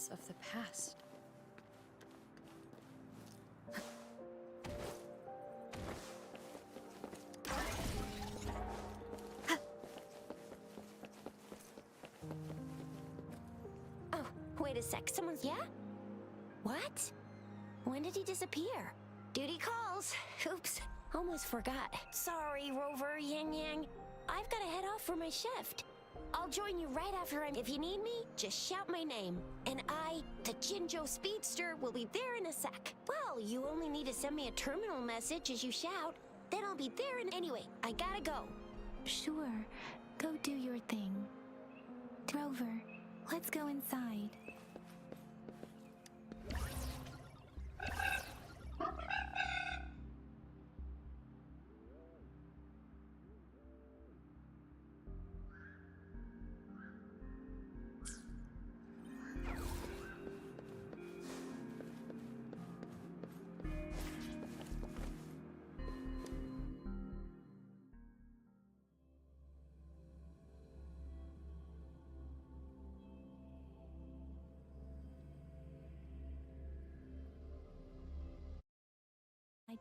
remnants of the past. Oh, wait a sec. Someone's... Yeah? What? When did he disappear? Duty calls. Oops. Almost forgot. Sorry, Rover, Yang Yang. I've got to head off for my shift. I'll join you right after if you need me, just shout my name. And I, the Jinjo Speedster, will be there in a sec. Well, you only need to send me a terminal message as you shout. Then I'll be there anyway, I gotta go. Sure, go do your thing. Rover, let's go inside.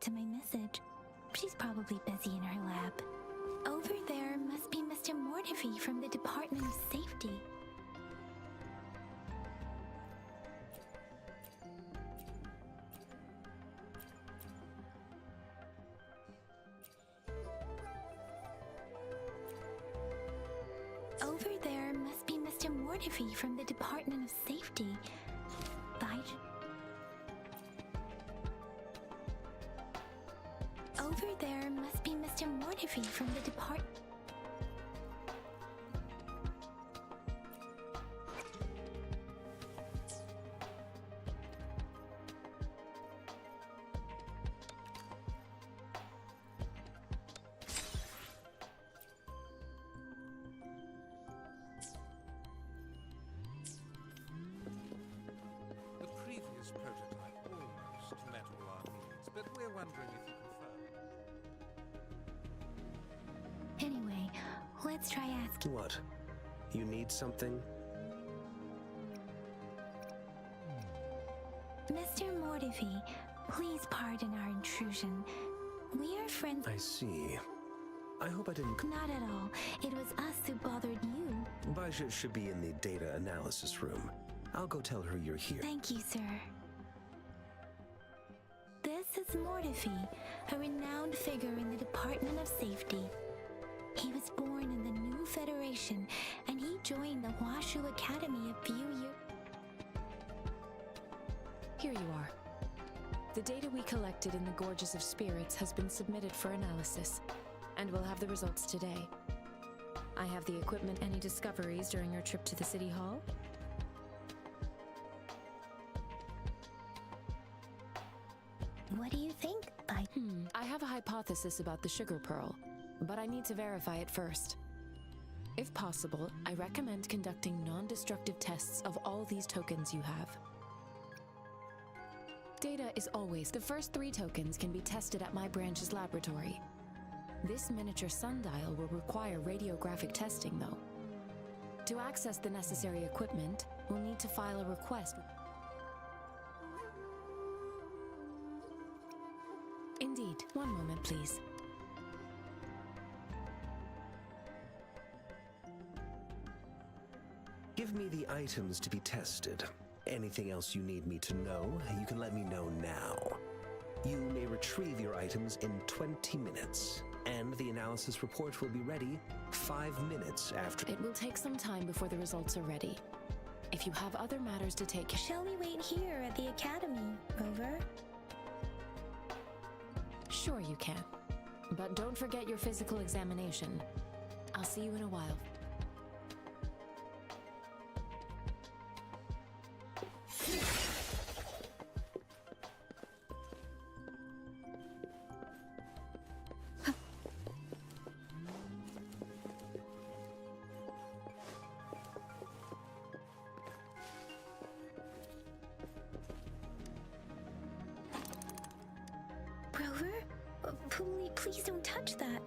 To my message. She's probably busy in her lab. Over there must be Mr. Mortefi from the Department of Safety. Over there must be Mr. Mortefi from the Department of Safety. Over there must be Mr. Mortefi from the department. The previous prototype almost met all our needs, but we're wondering if you Anyway, let's try asking. What? You need something? Mr. Mortefi, please pardon our intrusion. We are friends. I see. I hope I didn't... Not at all. It was us who bothered you. Baja should be in the data analysis room. I'll go tell her you're here. Thank you, sir. This is Mortefi, a renowned figure in the Department of Safety. He was born in the new Federation, and he joined the Washu Academy a few years... Here you are. The data we collected in the Gorges of Spirits has been submitted for analysis, and we'll have the results today. I have the equipment. Any discoveries during your trip to the City Hall? What do you think? I have a hypothesis about the sugar pearl, but I need to verify it first. If possible, I recommend conducting non-destructive tests of all these tokens you have. Data is always... The first 3 tokens can be tested at my branch's laboratory. This miniature sundial will require radiographic testing, though. To access the necessary equipment, we'll need to file a request. Indeed. One moment, please. Give me the items to be tested. Anything else you need me to know, you can let me know now. You may retrieve your items in 20 minutes, and the analysis report will be ready 5 minutes after. It will take some time before the results are ready. If you have other matters to take care... Shall we wait here at the Academy, Rover? Sure you can. But don't forget your physical examination. I'll see you in a while. Rover? Please don't touch that.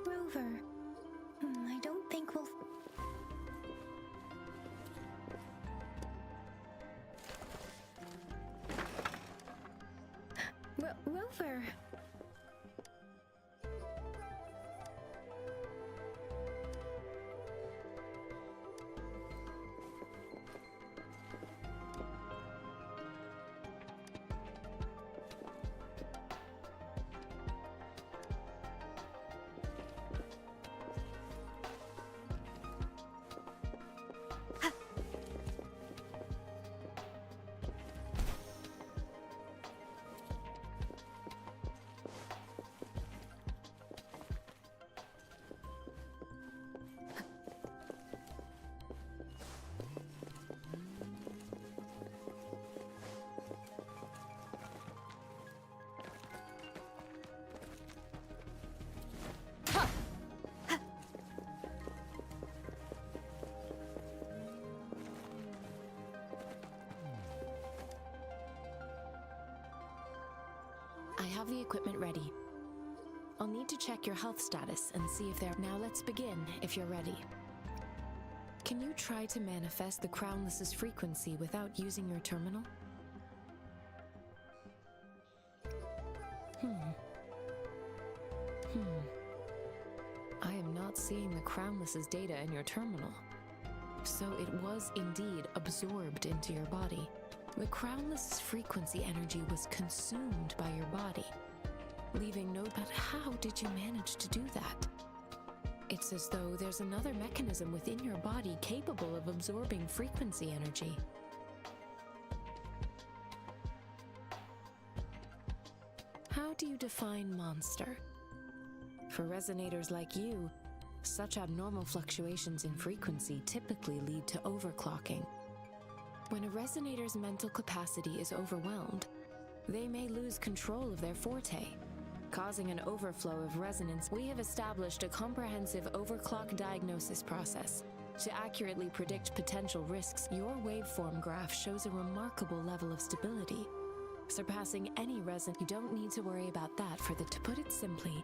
Rover. Rover. I don't think we'll... Rover. I have the equipment ready. I'll need to check your health status and see if they're... Now let's begin, if you're ready. Can you try to manifest the Crownless's frequency without using your terminal? I am not seeing the Crownless's data in your terminal. So it was indeed absorbed into your body. The Crownless's frequency energy was consumed by your body, leaving no... But how did you manage to do that? It's as though there's another mechanism within your body capable of absorbing frequency energy. How do you define monster? For resonators like you, such abnormal fluctuations in frequency typically lead to overclocking. When a resonator's mental capacity is overwhelmed, they may lose control of their forte, causing an overflow of resonance. We have established a comprehensive overclock diagnosis process to accurately predict potential risks. Your waveform graph shows a remarkable level of stability, surpassing any resonance. You don't need to worry about that. To put it simply,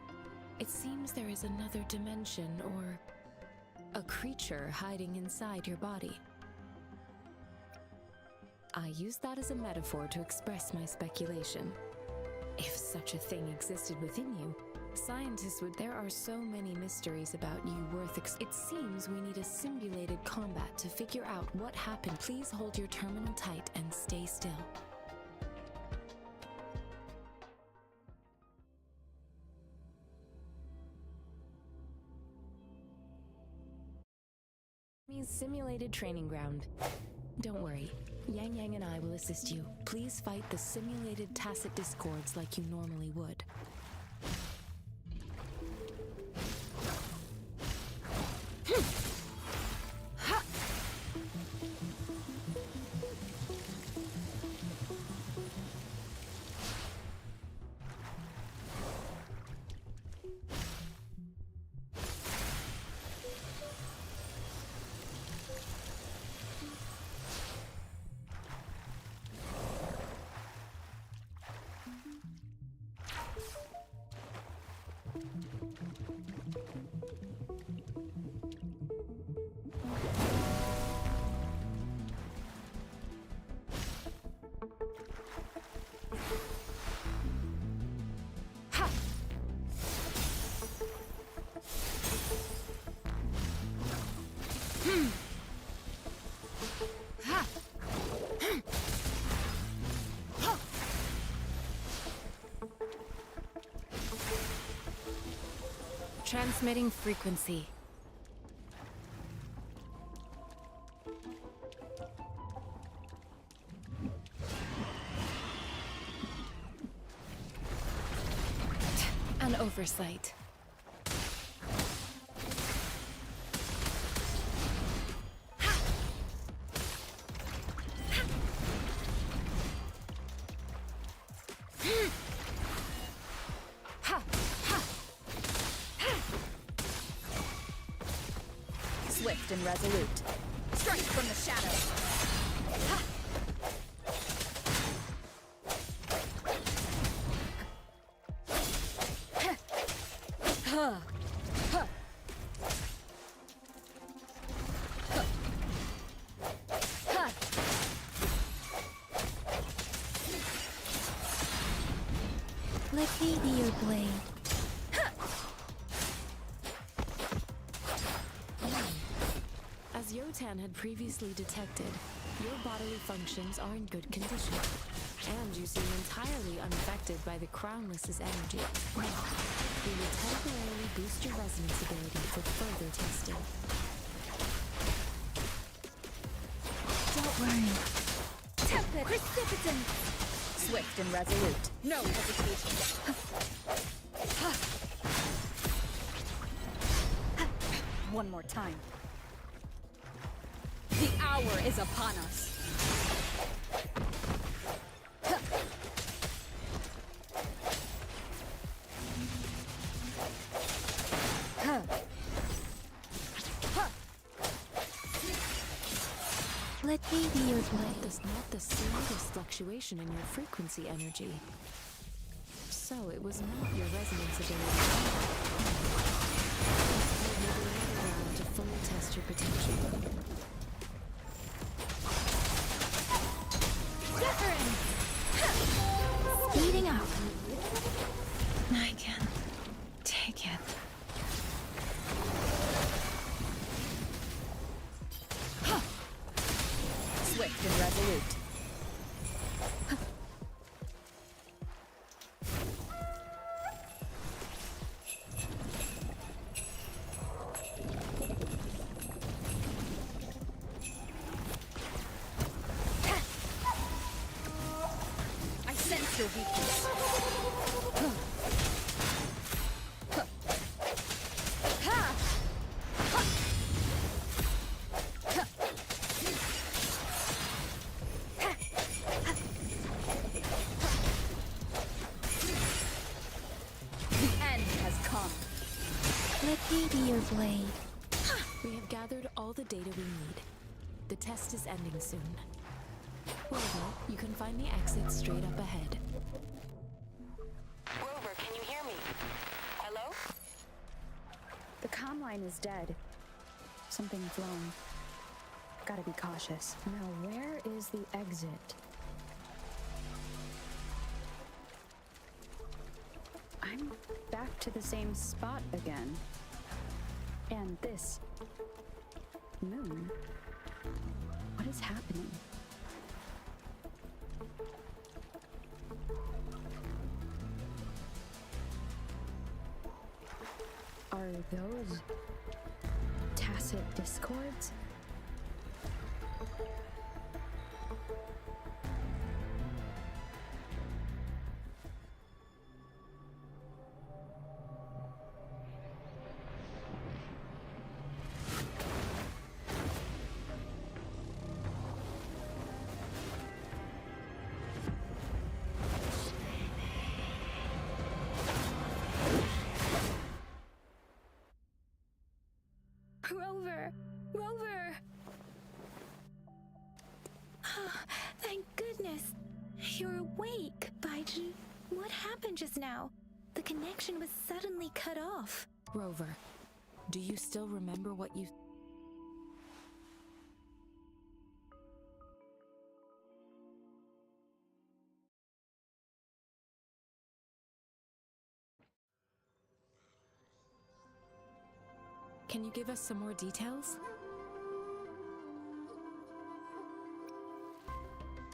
it seems there is another dimension or a creature hiding inside your body. I use that as a metaphor to express my speculation. If such a thing existed within you, scientists would... There are so many mysteries about you worth... It seems we need a simulated combat to figure out what happened. Please hold your terminal tight and stay still. Simulated training ground. Don't worry, Yang Yang and I will assist you. Please fight the simulated tacit discords like you normally would. Transmitting frequency. An oversight. Swift and resolute. Strike from the shadows. Let me be your blade. As Yotan had previously detected, your bodily functions are in good condition, and you seem entirely unaffected by the Crownless's energy. Now, we will temporarily boost your resonance ability for further testing. Don't worry. Tempered precipitant! Swift and resolute. No hesitation. One more time. The hour is upon us. Let me be your blade. There's not the slightest fluctuation in your frequency energy. So it was not your resonance ability. Let's give you another round to fully test your potential. Difference! Speeding up. I can take it. Swift and resolute. I sense your weakness. Let me be your blade. We have gathered all the data we need. The test is ending soon. Rover, you can find the exit straight up ahead. Rover, can you hear me? Hello? The comm line is dead. Something's wrong. Gotta be cautious. Now, where is the exit? I'm back to the same spot again. And this moon. What is happening? Are those tacit discords? Rover! Rover! Thank goodness. You're awake, Baiju. What happened just now? The connection was suddenly cut off. Rover, do you still remember what you... Can you give us some more details?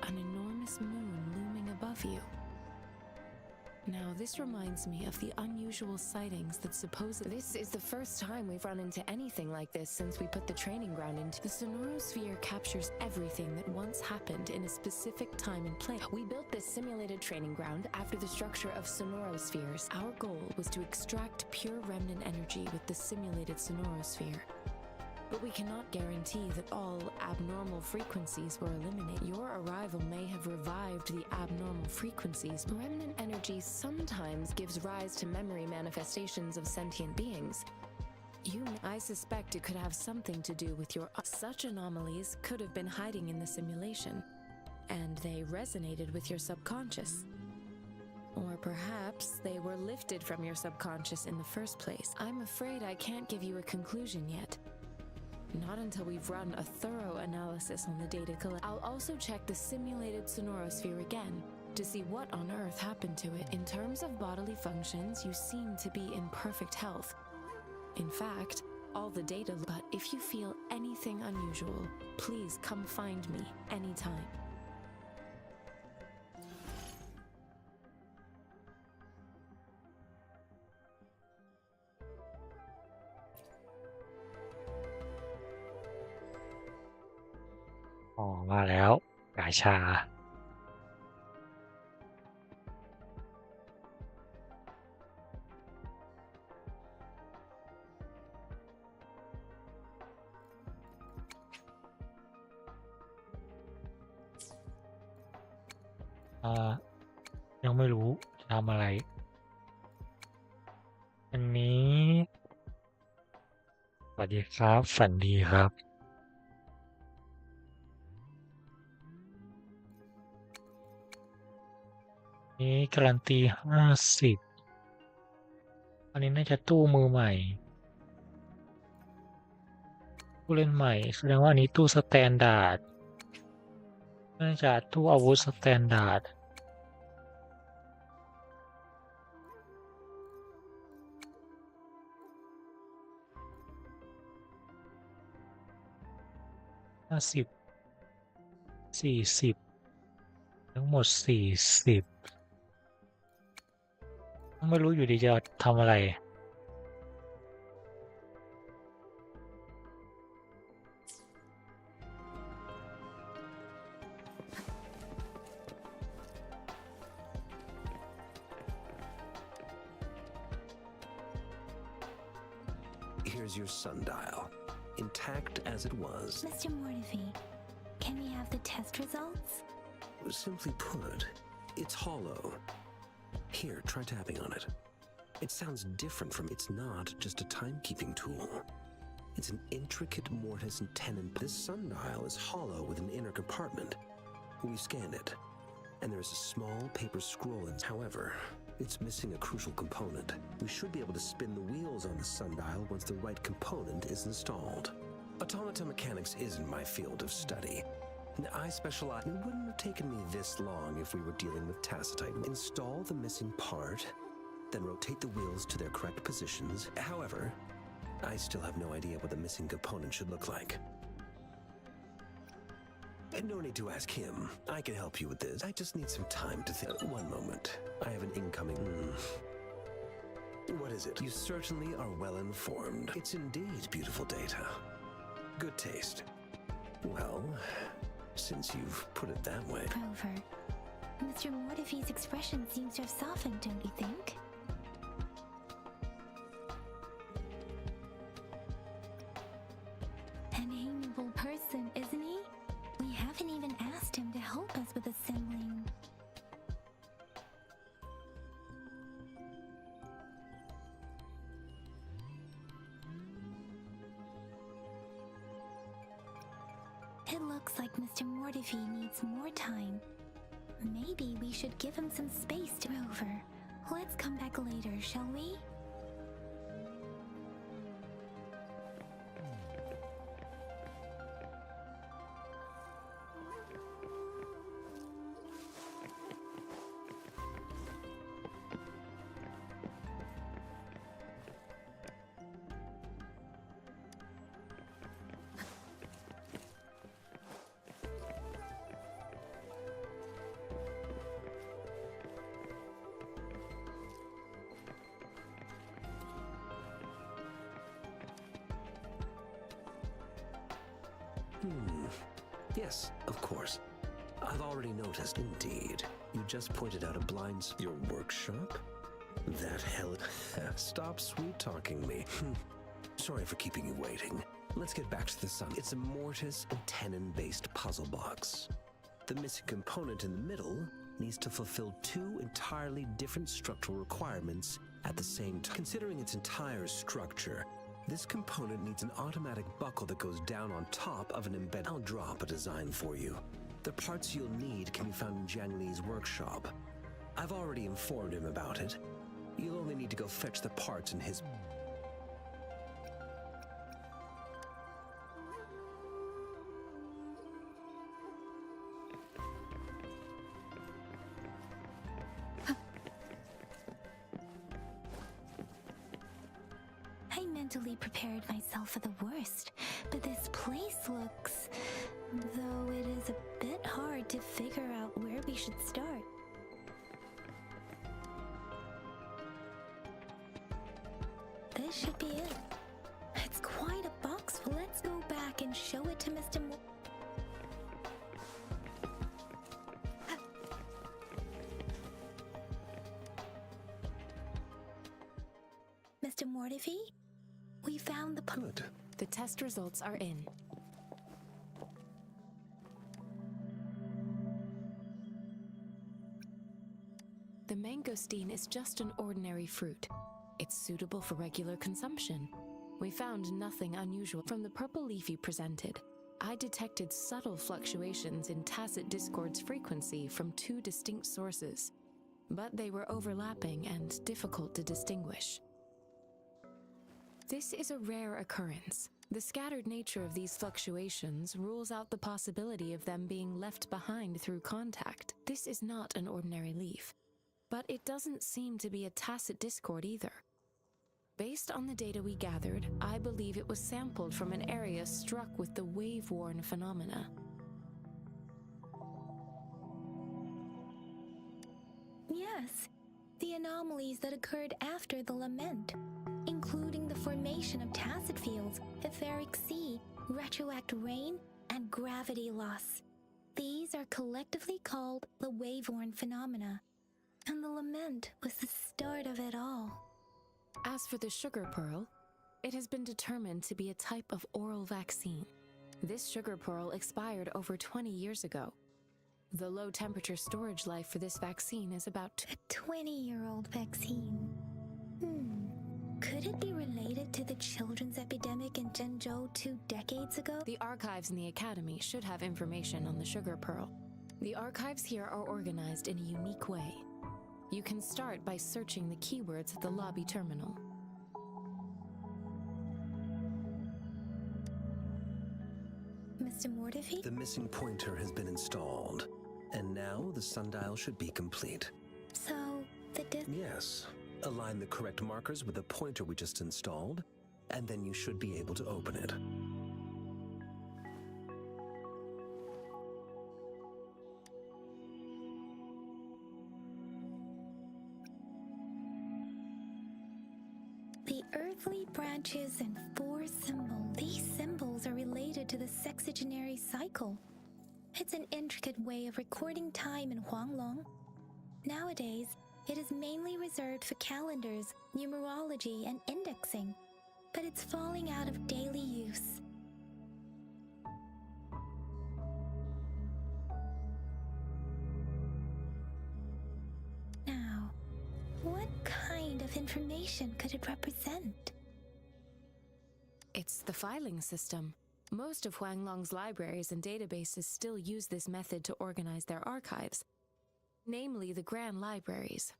An enormous moon looming above you. Now, this reminds me of the unusual sightings that supposedly... This is the first time we've run into anything like this since we put the training ground into... The sonorosphere captures everything that once happened in a specific time and place. We built this simulated training ground after the structure of sonorospheres. Our goal was to extract pure remnant energy with the simulated sonorosphere. But we cannot guarantee that all abnormal frequencies were eliminated. Your arrival may have revived the abnormal frequencies. Remnant energy sometimes gives rise to memory manifestations of sentient beings. I suspect it could have something to do with your... Such anomalies could have been hiding in the simulation, and they resonated with your subconscious. Or perhaps they were lifted from your subconscious in the first place. I'm afraid I can't give you a conclusion yet. Not until we've run a thorough analysis on the data collected. I'll also check the simulated sonorosphere again, to see what on earth happened to it. In terms of bodily functions, you seem to be in perfect health. In fact, all the data, but if you feel anything unusual, please come find me anytime. อ๋อมาแล้วกาชายังไม่รู้จะทำอะไรอันนี้สวัสดีครับฝันดีครับนี้การันตี50อันนี้น่าจะตู้มือใหม่ผู้เล่นใหม่แสดงว่าอันนี้ตู้สแตนดาร์ดน่าจะตู้อาวุธสแตนดาร์ด50 40ทั้งหมด40ไม่รู้อยู่ดีจะทำอะไร Here's your sundial, intact as it was. Mr. Mortivy, can we have the test results? Simply put, it's hollow. Here, try tapping on it. It sounds different from it's not just a timekeeping tool. It's an intricate mortise and tenon. This sundial is hollow with an inner compartment. We scan it, and there's a small paper scroll. However, it's missing a crucial component. We should be able to spin the wheels on the sundial once the right component is installed. Automata mechanics isn't my field of study. I specialize. It wouldn't have taken me this long if we were dealing with tacitite. Install the missing part, then rotate the wheels to their correct positions. However, I still have no idea what the missing component should look like. No need to ask him. I can help you with this. I just need some time to think. One moment. I have an incoming. What is it? You certainly are well informed. It's indeed beautiful data. Good taste. Well, since you've put it that way. Rover, Mr. Mortivy's expression seems to have softened, don't you think? An amiable person, isn't he? We haven't even asked him to help us with assembling. It looks like Mr. Mortivy needs more time. Maybe we should give him some space to Rover. Let's come back later, shall we? Yes, of course. I've already noticed. Indeed. You just pointed out a blind... Your workshop? That hell... Stop sweet-talking me. Sorry for keeping you waiting. Let's get back to the sun. It's a mortise and tenon-based puzzle box. The missing component in the middle needs to fulfill two entirely different structural requirements at the same time. Considering its entire structure, this component needs an automatic buckle that goes down on top of an embed. I'll drop a design for you. The parts you'll need can be found in Jiang Li's workshop. I've already informed him about it. You'll only need to go fetch the parts in his... mentally prepared myself for the worst, but this place looks... though it is a bit hard to figure out where we should start. This should be it. It's quite a box. Let's go back and show it to Mr. Mr. Mortivy, we found the... Good. The test results are in. The mangosteen is just an ordinary fruit. It's suitable for regular consumption. We found nothing unusual. From the purple leaf you presented, I detected subtle fluctuations in tacit discord's frequency from two distinct sources, but they were overlapping and difficult to distinguish. This is a rare occurrence. The scattered nature of these fluctuations rules out the possibility of them being left behind through contact. This is not an ordinary leaf, but it doesn't seem to be a tacit discord either. Based on the data we gathered, I believe it was sampled from an area struck with the wave-worn phenomena. Yes, the anomalies that occurred after the lament, including the formation of tacit fields, etheric sea, retroact rain, and gravity loss. These are collectively called the wave-worn phenomena, and the lament was the start of it all. As for the sugar pearl, it has been determined to be a type of oral vaccine. This sugar pearl expired over 20 years ago. The low-temperature storage life for this vaccine is about... A 20-year-old vaccine. Could it be related to the children's epidemic in Zhengzhou 2 decades ago? The archives in the Academy should have information on the sugar pearl. The archives here are organized in a unique way. You can start by searching the keywords at the lobby terminal. Mr. Mortivy? The missing pointer has been installed, and now the sundial should be complete. So, the Yes. Align the correct markers with the pointer we just installed, and then you should be able to open it. The earthly branches and 4 symbols. These symbols are related to the sexagenary cycle. It's an intricate way of recording time in Huanglong. Nowadays, it is mainly reserved for calendars, numerology, and indexing, but it's falling out of daily use. Now, what kind of information could it represent? It's the filing system. Most of Huanglong's libraries and databases still use this method to organize their archives, namely the Grand Libraries.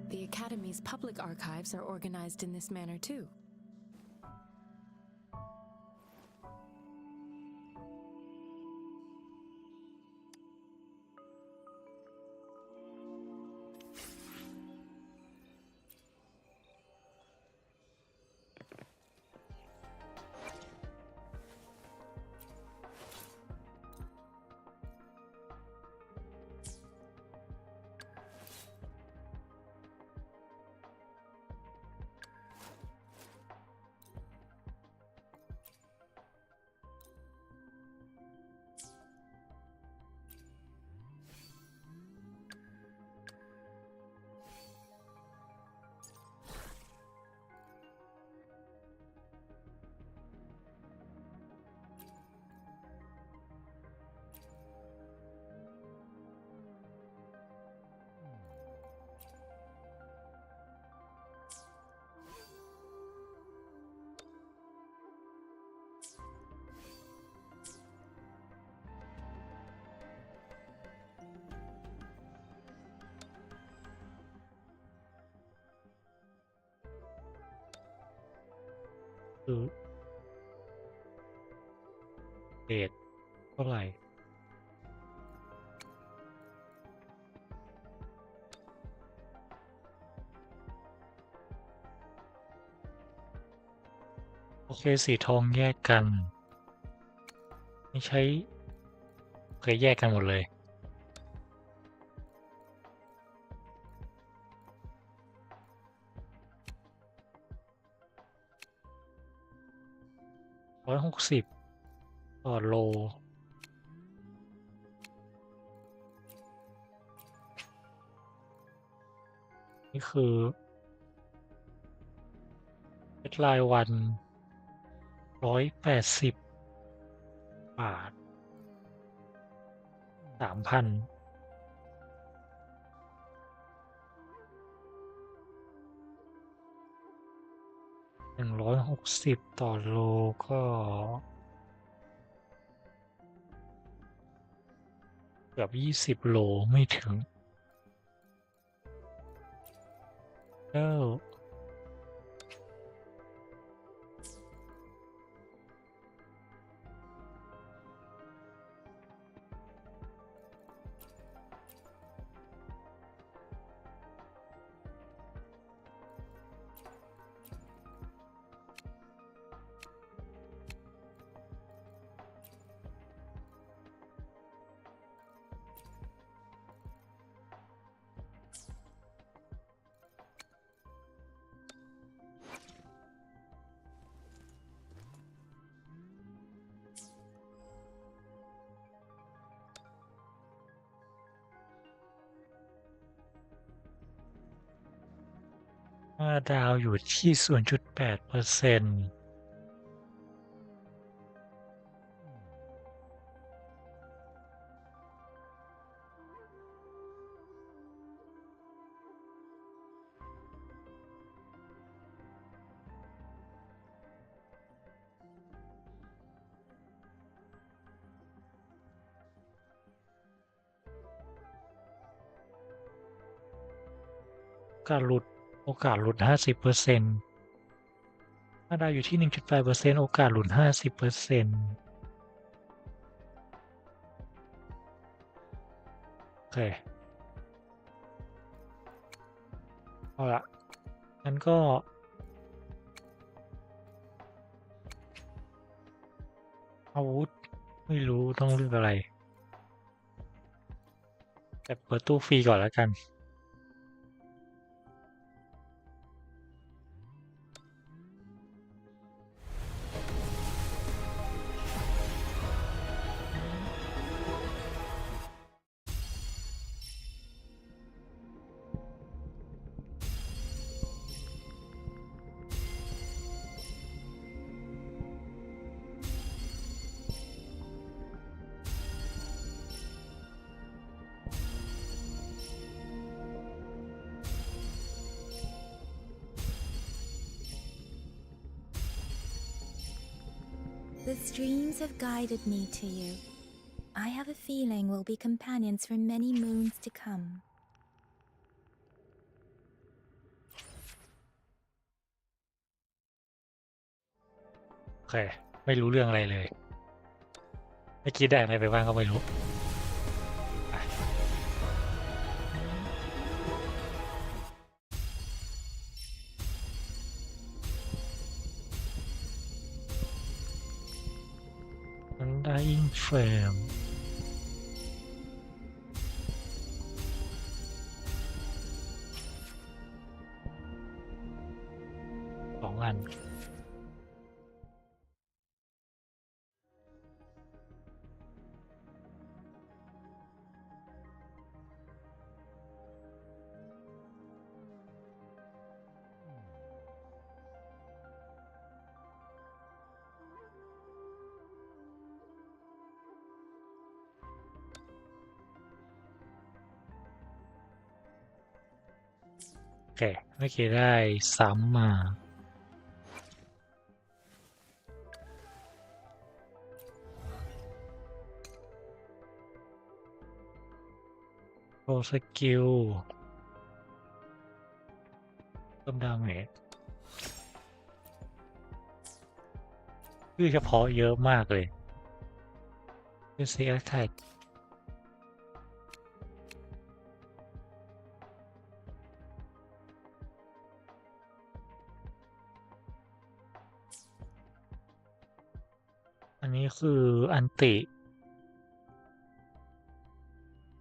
The Academy's public archives are organized in this manner too.คือเรทเท่าไหร่ โอเคสีทองแยกกันไม่ใช่เคยแยกกันหมดเลย160ต่อโลนี่คือเดดไลน์วัน180 บาท3,000160ต่อโลก็เกือบ20 โลไม่ถึง5 ดาวอยู่ที่ 0.8%โอกาสหลุด 50% 5 ดาวอยู่ที่ 1.8% โอกาสหลุด 50%โอเคเอาละงั้นก็อาวุธไม่รู้ต้องเลือกอะไรแต่เปิดตู้ฟรีก่อนแล้วกันThe streams have guided me to you. I have a feeling we'll be companions for many moons to come. โอเคไม่รู้เรื่องอะไรเลยเมื่อกี้ได้อะไรไปบ้างก็ไม่รู้มันได้อิงเฟรม2 อันโอเคเมื่อกี้ได้ซ้ำมาโปรสกิลเพิ่มดาเมจชื่อเฉพาะเยอะมากเลยคือ C Attack นนี้คืออันติ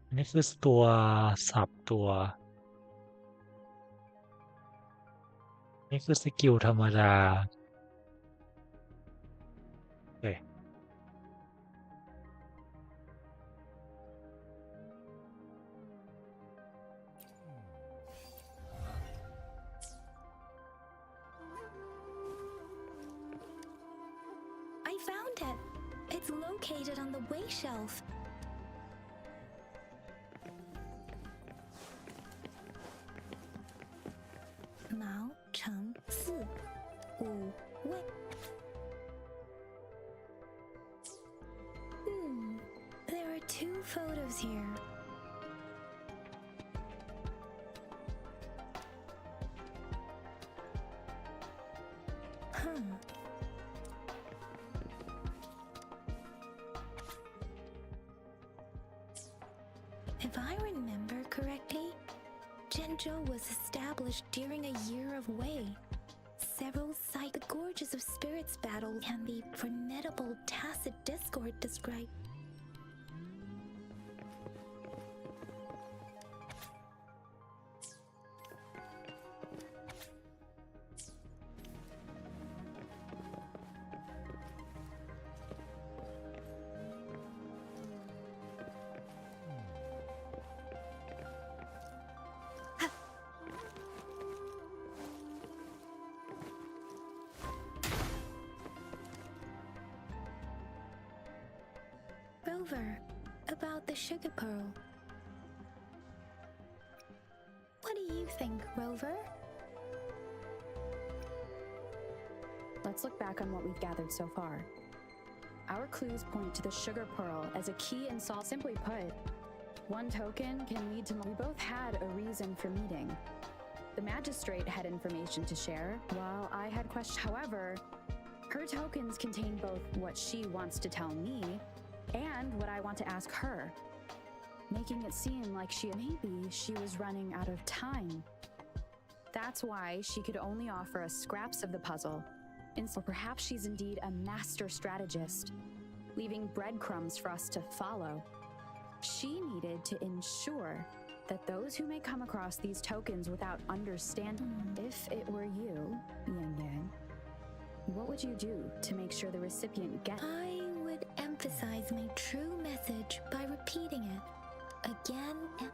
อันนี้คือตัวสับตัวนี่คือสกิลธรรมดาเอ้ย I found it. It's located on the way shelf. Mao Cheng Si Wu Wei. There are 2 photos here. Huh. If I remember correctly, Zhenzhou was established during a year of Wei. Several cite the gorges of spirits battle and the formidable tacit discord described. Rover, about the sugar pearl. What do you think, Rover? Let's look back on what we've gathered so far. Our clues point to the sugar pearl as a key in solve. Simply put, one token can lead to. We both had a reason for meeting. The magistrate had information to share, while I had questions. However, her tokens contain both what she wants to tell me and what I want to ask her, making it seem like maybe she was running out of time. That's why she could only offer us scraps of the puzzle. And so perhaps she's indeed a master strategist, leaving breadcrumbs for us to follow. She needed to ensure that those who may come across these tokens without understanding. If it were you, Yan Yan, what would you do to make sure the recipient gets? I would emphasize my true message by repeating it again and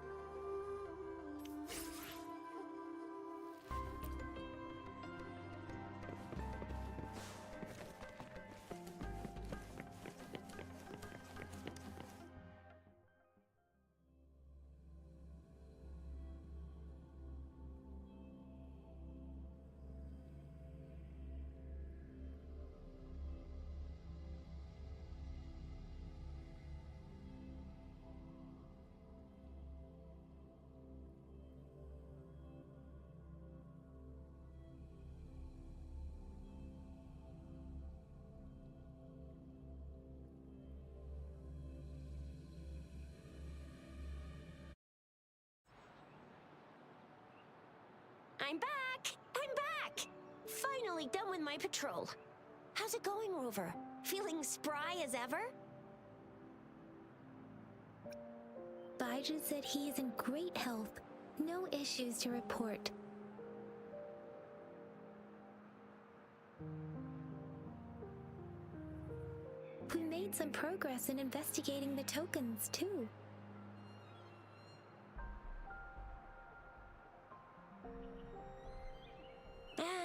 I'm back! I'm back! Finally done with my patrol. How's it going, Rover? Feeling spry as ever? Baiju said he is in great health. No issues to report. We made some progress in investigating the tokens, too.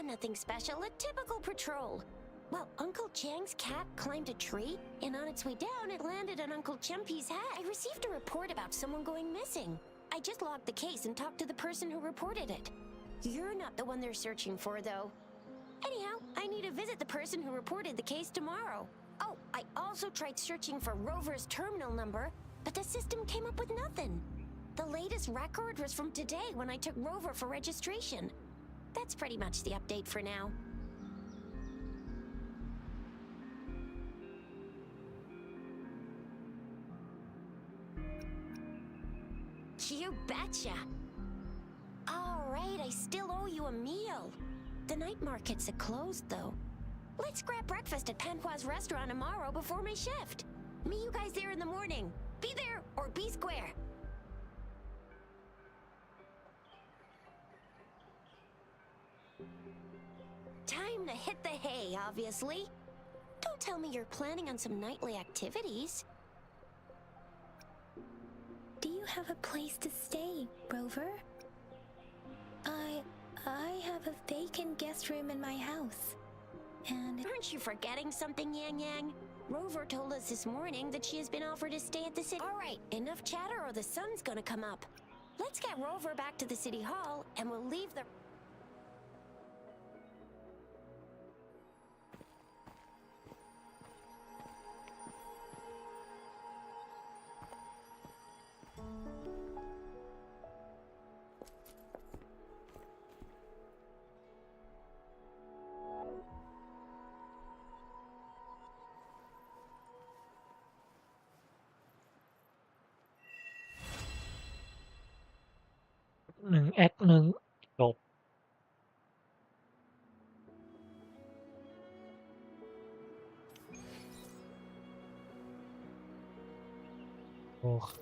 Nothing special, a typical patrol. Well, Uncle Chang's cat climbed a tree, and on its way down, it landed on Uncle Chempy's head. I received a report about someone going missing. I just logged the case and talked to the person who reported it. You're not the one they're searching for, though. Anyhow, I need to visit the person who reported the case tomorrow. Oh, I also tried searching for Rover's terminal number, but the system came up with nothing. The latest record was from today when I took Rover for registration. That's pretty much the update for now. You betcha! Alright, I still owe you a meal. The night markets are closed, though. Let's grab breakfast at Panhua's restaurant tomorrow before my shift. Meet you guys there in the morning. Be there or be square. Time to hit the hay, obviously. Don't tell me you're planning on some nightly activities. Do you have a place to stay, Rover? I have a vacant guest room in my house. And aren't you forgetting something, Yang Yang? Rover told us this morning that she has been offered to stay at the city. All right, enough chatter or the sun's gonna come up. Let's get Rover back to the city hall and we'll leave the...แอคหนึ่งจบโอเค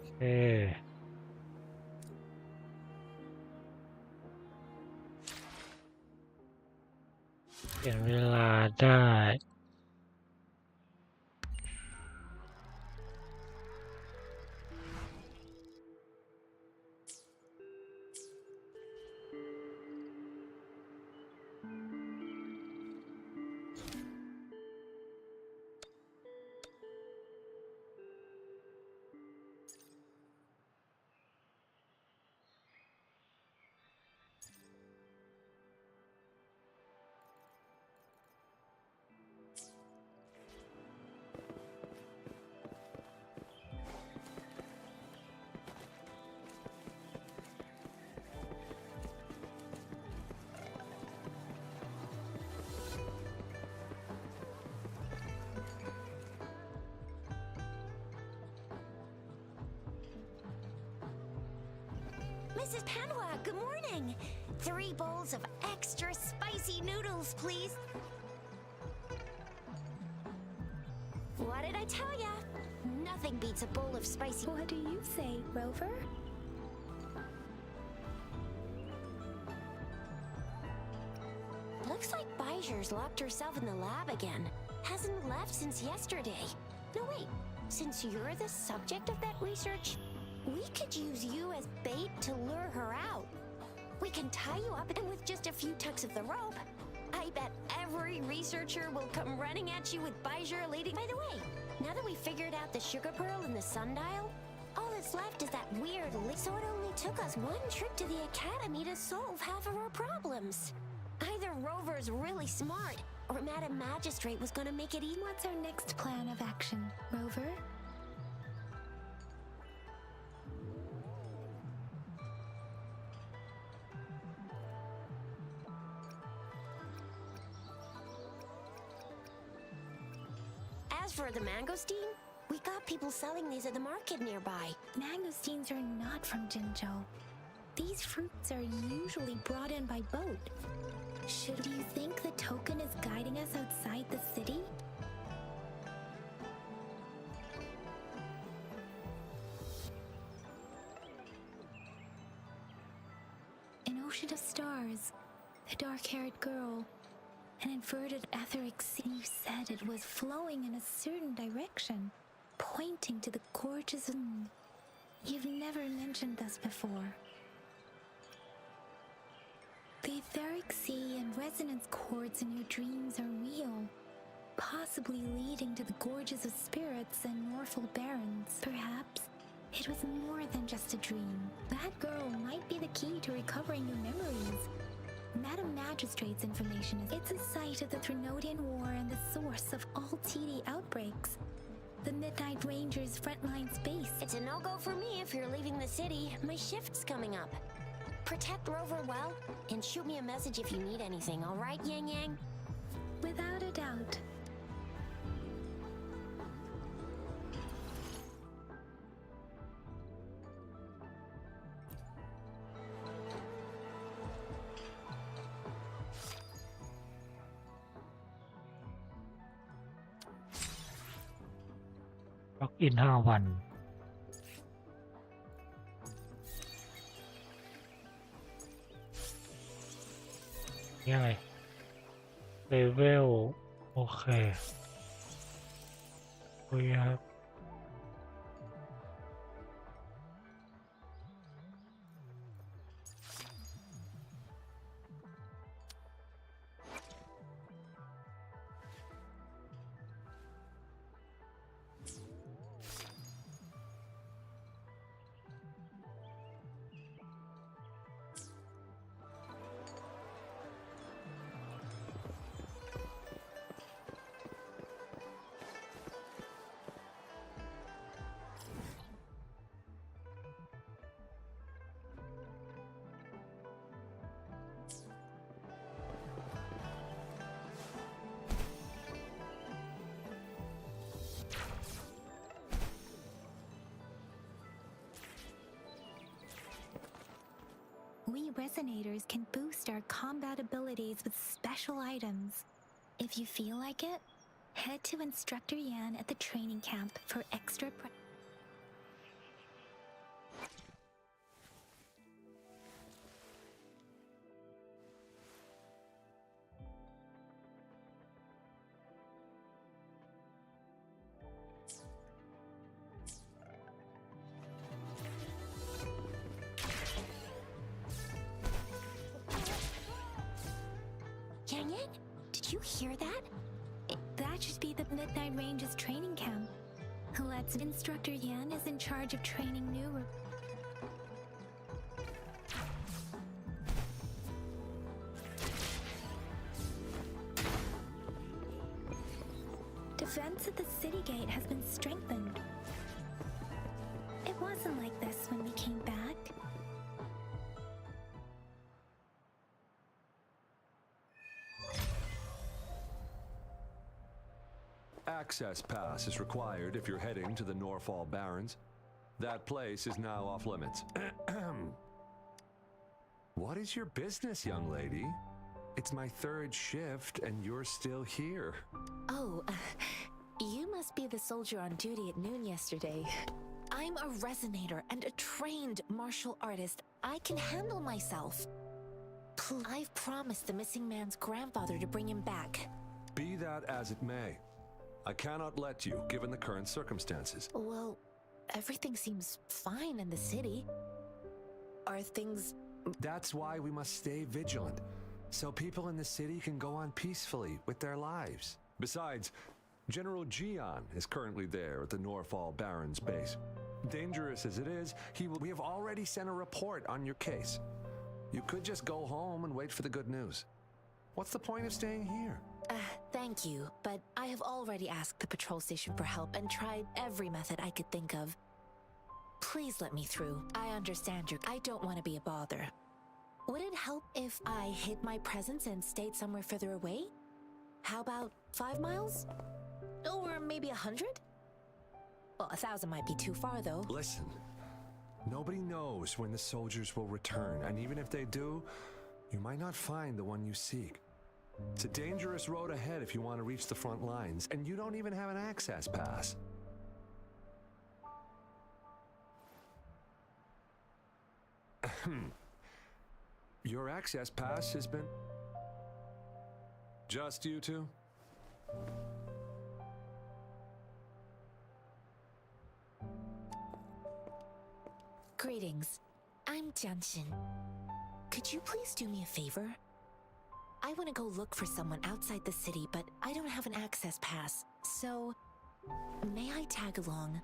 เปลี่ยนเวลาได้Mrs. Panhua, good morning. 3 bowls of extra spicy noodles, please. What did I tell ya? Nothing beats a bowl of spicy... What do you say, Rover? Looks like Bijou's locked herself in the lab again. Hasn't left since yesterday. No, wait. Since you're the subject of that research, we could use you as bait to lure her out. We can tie you up, and with just a few tugs of the rope, I bet every researcher will come running at you with Bijou leading. By the way, now that we figured out the sugar pearl and the sundial, all that's left is that weird so it only took us 1 trip to the academy to solve half of our problems. Either Rover's really smart, or Madam Magistrate was gonna make it easy. What's our next plan of action, Rover? As for the mangosteen, we got people selling these at the market nearby. Mangosteens are not from Jinzhou. These fruits are usually brought in by boat. Do you think the token is guiding us outside the city? An ocean of stars, a dark-haired girl, an inverted etheric sea. You said it was flowing in a certain direction, pointing to the gorgeous moon. You've never mentioned this before. The etheric sea and resonance chords in your dreams are real, possibly leading to the gorges of spirits and Norfolk barons. Perhaps it was more than just a dream. That girl might be the key to recovering your memories. Madam Magistrate's information is it's a site of the Trinodian War and the source of all TD outbreaks. The Midnight Rangers' frontline base. It's a no-go for me if you're leaving the city. My shift's coming up. Protect Rover well, and shoot me a message if you need anything, all right, Yang Yang? Without a doubt. อิน5 วันนี่อะไรเลเวลโอเคคุยครับ We Resonators can boost our combat abilities with special items. If you feel like it, head to Instructor Yan at the training camp for extra Yang Yang, did you hear that? That should be the Midnight Ranges training camp. Let's Instructor Yan is in charge of training new defense at the city gate has been strengthened. It wasn't like this when we came back. Access pass is required if you're heading to the Norfall Barrens. That place is now off limits. What is your business, young lady? It's my third shift and you're still here. Oh, you must be the soldier on duty at noon yesterday. I'm a resonator and a trained martial artist. I can handle myself. I've promised the missing man's grandfather to bring him back. Be that as it may, I cannot let you, given the current circumstances. Well, everything seems fine in the city. Are things... That's why we must stay vigilant, so people in the city can go on peacefully with their lives. Besides, General Jian is currently there at the Norfall Barrens base. Dangerous as it is, we have already sent a report on your case. You could just go home and wait for the good news. What's the point of staying here? Thank you, but I have already asked the patrol station for help and tried every method I could think of. Please let me through. I understand I don't want to be a bother. Would it help if I hid my presence and stayed somewhere further away? How about 5 miles? Or maybe 100? Well, 1,000 might be too far, though. Listen, nobody knows when the soldiers will return, and even if they do, you might not find the one you seek. It's a dangerous road ahead if you want to reach the front lines, and you don't even have an access pass. Your access pass has been... Just you two? Greetings. I'm Jianshin. Could you please do me a favor? I want to go look for someone outside the city, but I don't have an access pass. So, may I tag along?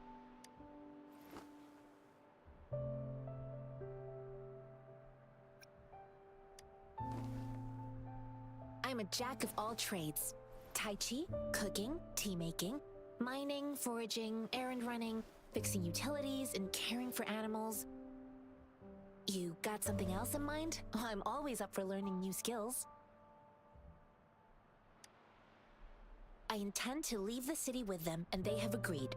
I'm a jack of all trades. Tai Chi, cooking, tea making, mining, foraging, errand running, fixing utilities, and caring for animals. You got something else in mind? I'm always up for learning new skills. I intend to leave the city with them, and they have agreed.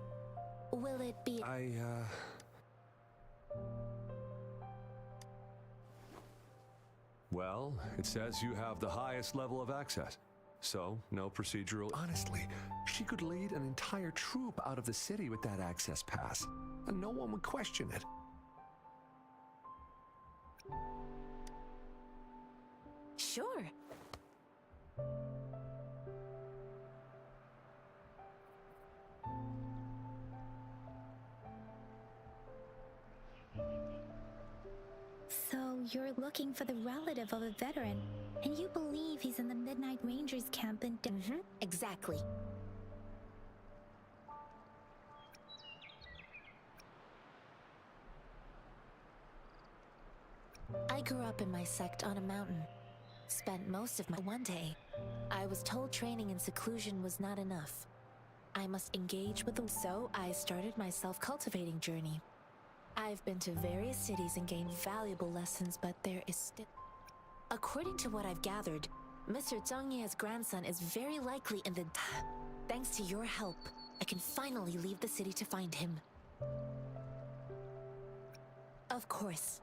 Will it be... Well, it says you have the highest level of access. So, no procedural. Honestly, she could lead an entire troop out of the city with that access pass, and no one would question it. Sure. So you're looking for the relative of a veteran, and you believe he's in the Midnight Rangers camp in Exactly. I grew up in my sect on a mountain. Spent most of my one day. I was told training in seclusion was not enough. I must engage with them, so I started my self-cultivating journey. I've been to various cities and gained valuable lessons, but there is still... According to what I've gathered, Mr. Zhang Ye's grandson is very likely in the... Thanks to your help, I can finally leave the city to find him. Of course.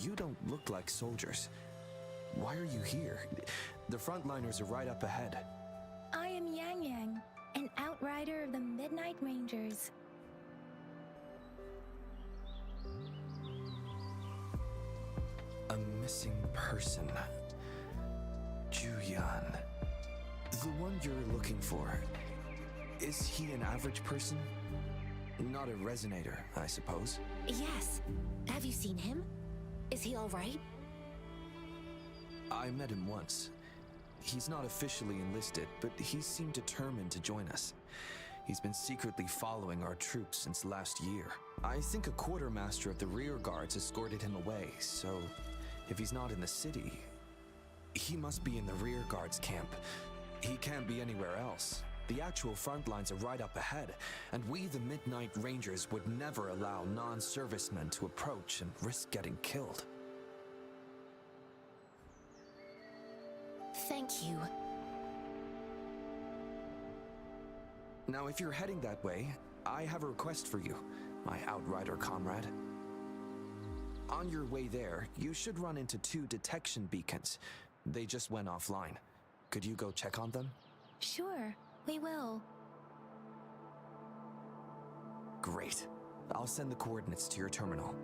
You don't look like soldiers. Why are you here? The frontliners are right up ahead. I am Yang Yang, an outrider of the Midnight Rangers. A missing person. Juyan. The one you're looking for. Is he an average person? Not a resonator, I suppose. Yes. Have you seen him? Is he all right? I met him once. He's not officially enlisted, but he seemed determined to join us. He's been secretly following our troops since last year. I think a quartermaster of the rear guards escorted him away, so if he's not in the city, he must be in the rear guards camp. He can't be anywhere else. The actual front lines are right up ahead, and we, the Midnight Rangers, would never allow non-servicemen to approach and risk getting killed. Thank you. Now, if you're heading that way, I have a request for you, my outrider comrade. On your way there, you should run into 2 detection beacons. They just went offline. Could you go check on them? Sure, we will. Great. I'll send the coordinates to your terminal.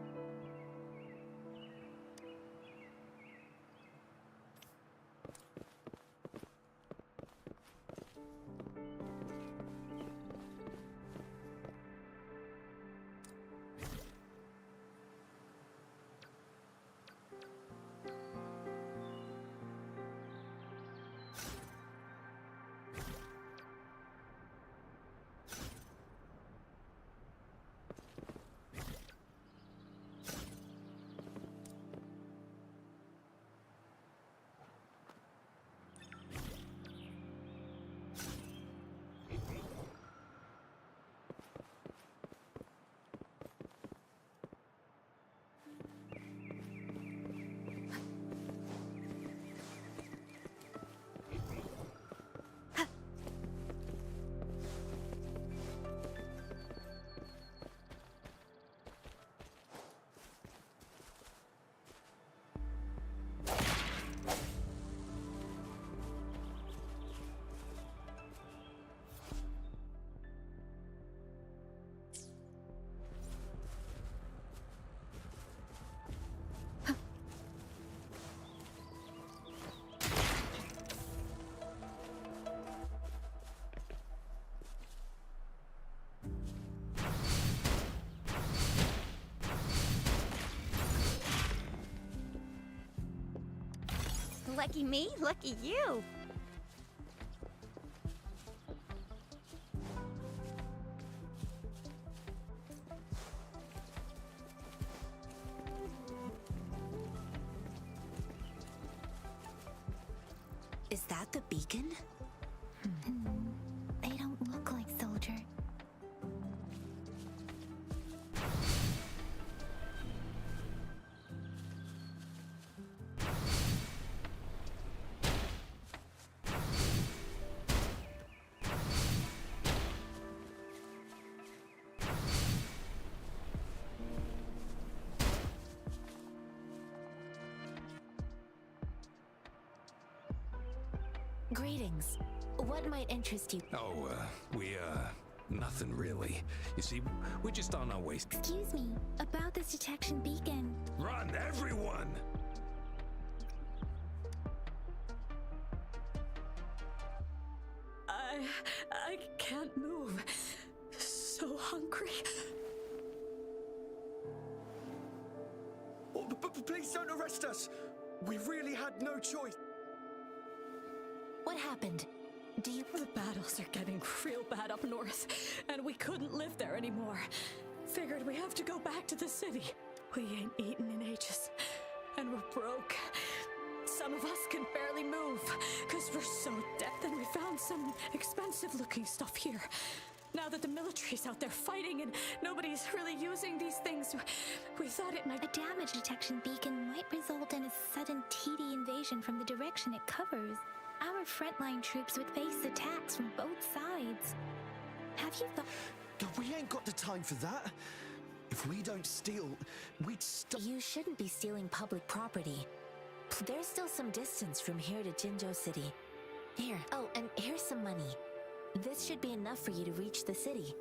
Lucky me, lucky you. Is that the beacon? They don't look like soldier. Greetings. What might interest you? Oh, nothing really. You see, we're just on our way. Excuse me, about this detection beacon. Run, everyone! I can't move. So hungry. Oh, please don't arrest us! We really had no choice. What happened? Do you... The battles are getting real bad up north, and we couldn't live there anymore. Figured we have to go back to the city. We ain't eaten in ages, and we're broke. Some of us can barely move, because we're so dead. Then we found some expensive-looking stuff here. Now that the military's out there fighting and nobody's really using these things, we thought it might... A damage detection beacon might result in a sudden TD invasion from the direction it covers. Our frontline troops would face attacks from both sides. Have you thought... We ain't got the time for that. If we don't steal, we'd stop... You shouldn't be stealing public property. There's still some distance from here to Jinzhou City. Here. Oh, and here's some money. This should be enough for you to reach the city.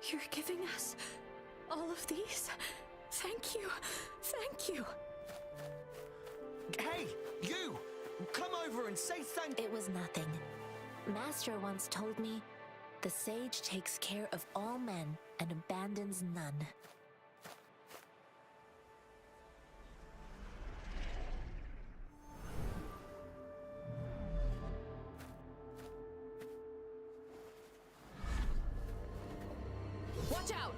You're giving us all of these? Thank you. Thank you. Hey, you! Come over and say thank... It was nothing. Master once told me, the sage takes care of all men and abandons none. Watch out!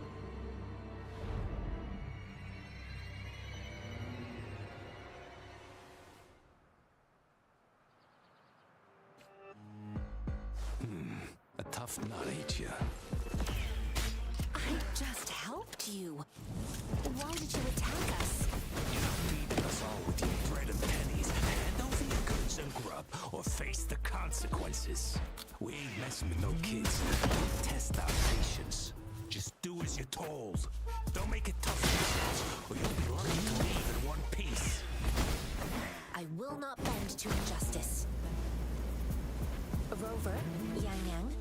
A tough nut, ain't ya? I just helped you. Why did you attack us? You're not leading us all with your messing with no kids. Test our patience. Just do as you're told. Don't make it tough for yourselves, or you'll be lucky to leave in one piece. I will not bend to injustice. Rover, Yang Yang,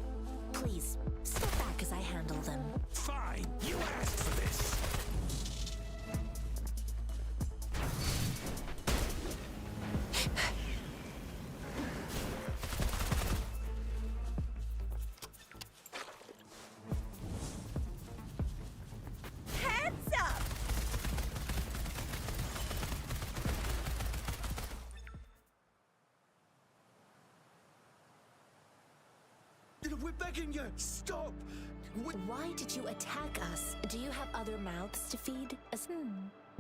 please step back as I handle them. Fine, you asked for this. Heads up! We're begging you, stop! Why did you attack us? Do you have other mouths to feed?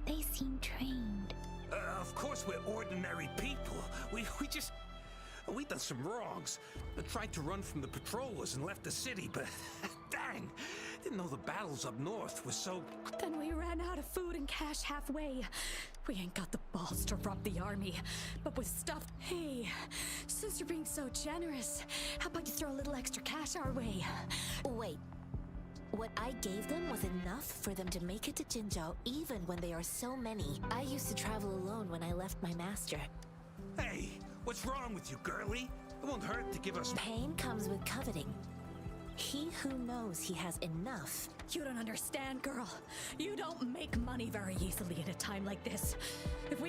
They seem trained. Of course we're ordinary people. We done some wrongs. Tried to run from the patrollers and left the city, but dang, didn't know the battles up north were so... Then we ran out of food and cash halfway. We ain't got the balls to rob the army, but with stuff... Hey, since you're being so generous, how about you throw a little extra cash our way? Wait. What I gave them was enough for them to make it to Jinzhou even when they are so many. I used to travel alone when I left my master. Hey, what's wrong with you, girlie? It won't hurt to give us... Pain comes with coveting. He who knows he has enough... You don't understand, girl. You don't make money very easily at a time like this.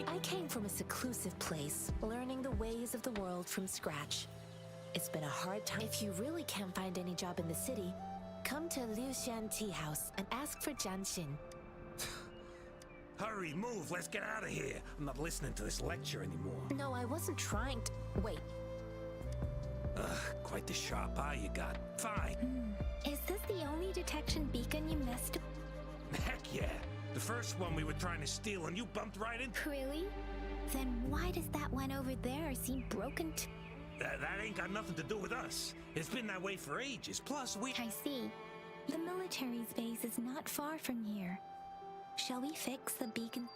I came from a seclusive place, learning the ways of the world from scratch. It's been a hard time. If you really can't find any job in the city, come to Liu Xian Tea House and ask for Jian Xin. Hurry, move, let's get out of here. I'm not listening to this lecture anymore. No, I wasn't trying to... Wait. Quite the sharp eye you got. Fine. Is this the only detection beacon you missed? Heck yeah. The first one we were trying to steal and you bumped right into... Really? Then why does that one over there seem broken too? That ain't got nothing to do with us. It's been that way for ages. Plus, I see. The military's base is not far from here. Shall we fix the beacon?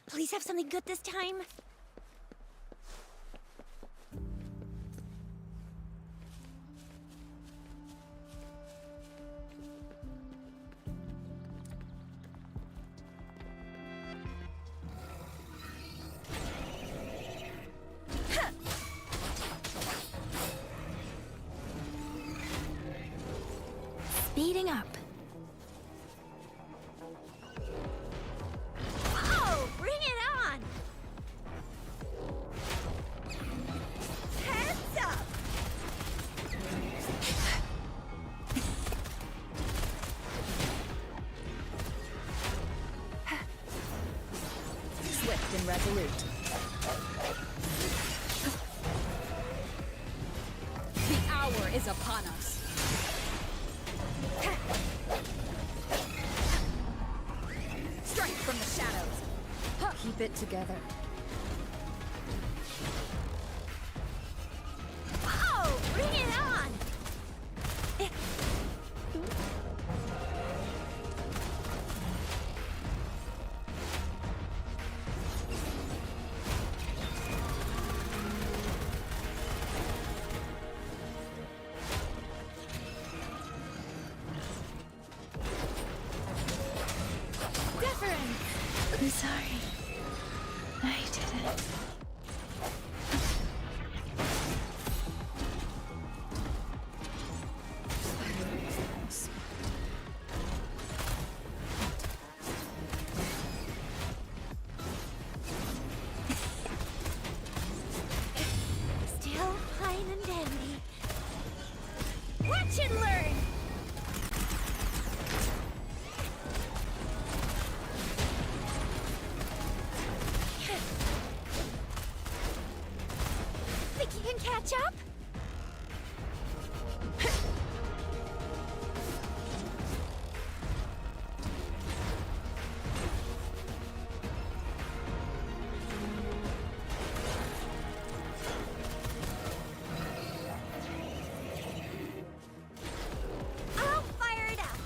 Please have something good this time. Speeding up. And resolute. The hour is upon us. Strike from the shadows. Keep it together. Bring it on! Deference! I'm sorry. I didn't. Still fine and dandy. Watch and learn! Think you can catch up? I'll fire it up.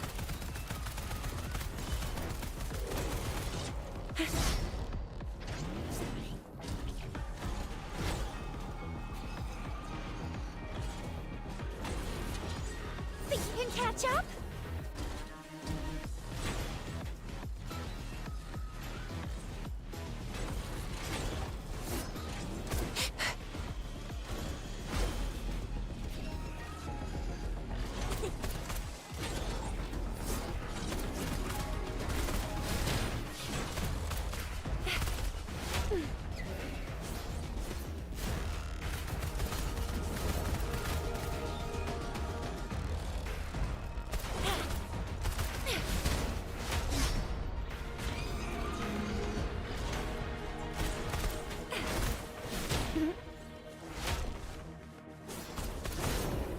Think you can catch up?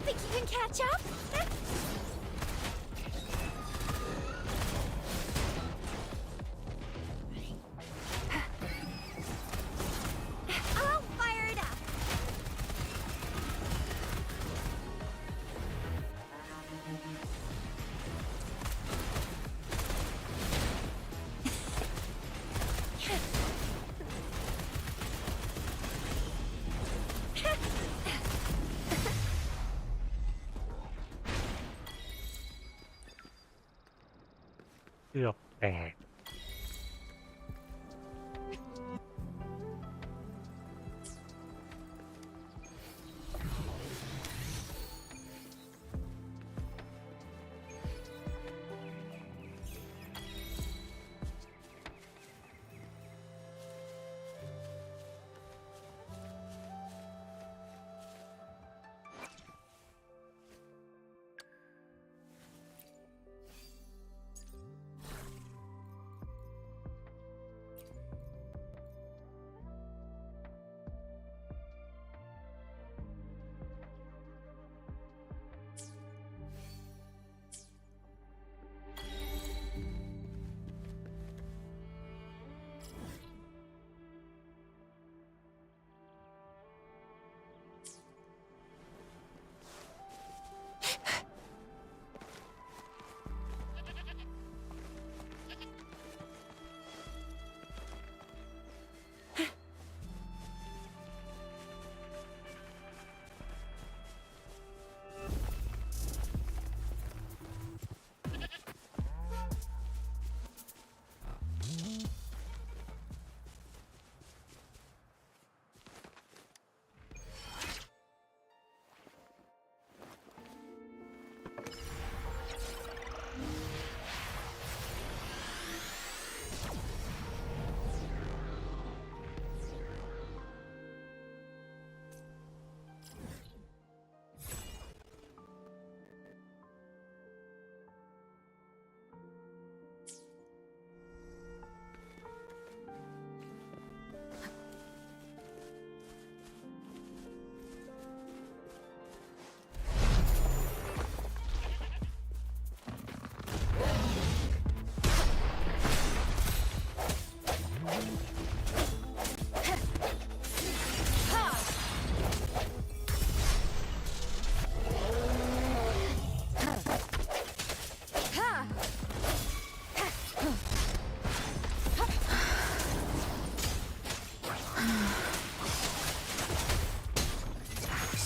Think you can catch up? I'll fire it up.เลือกแตก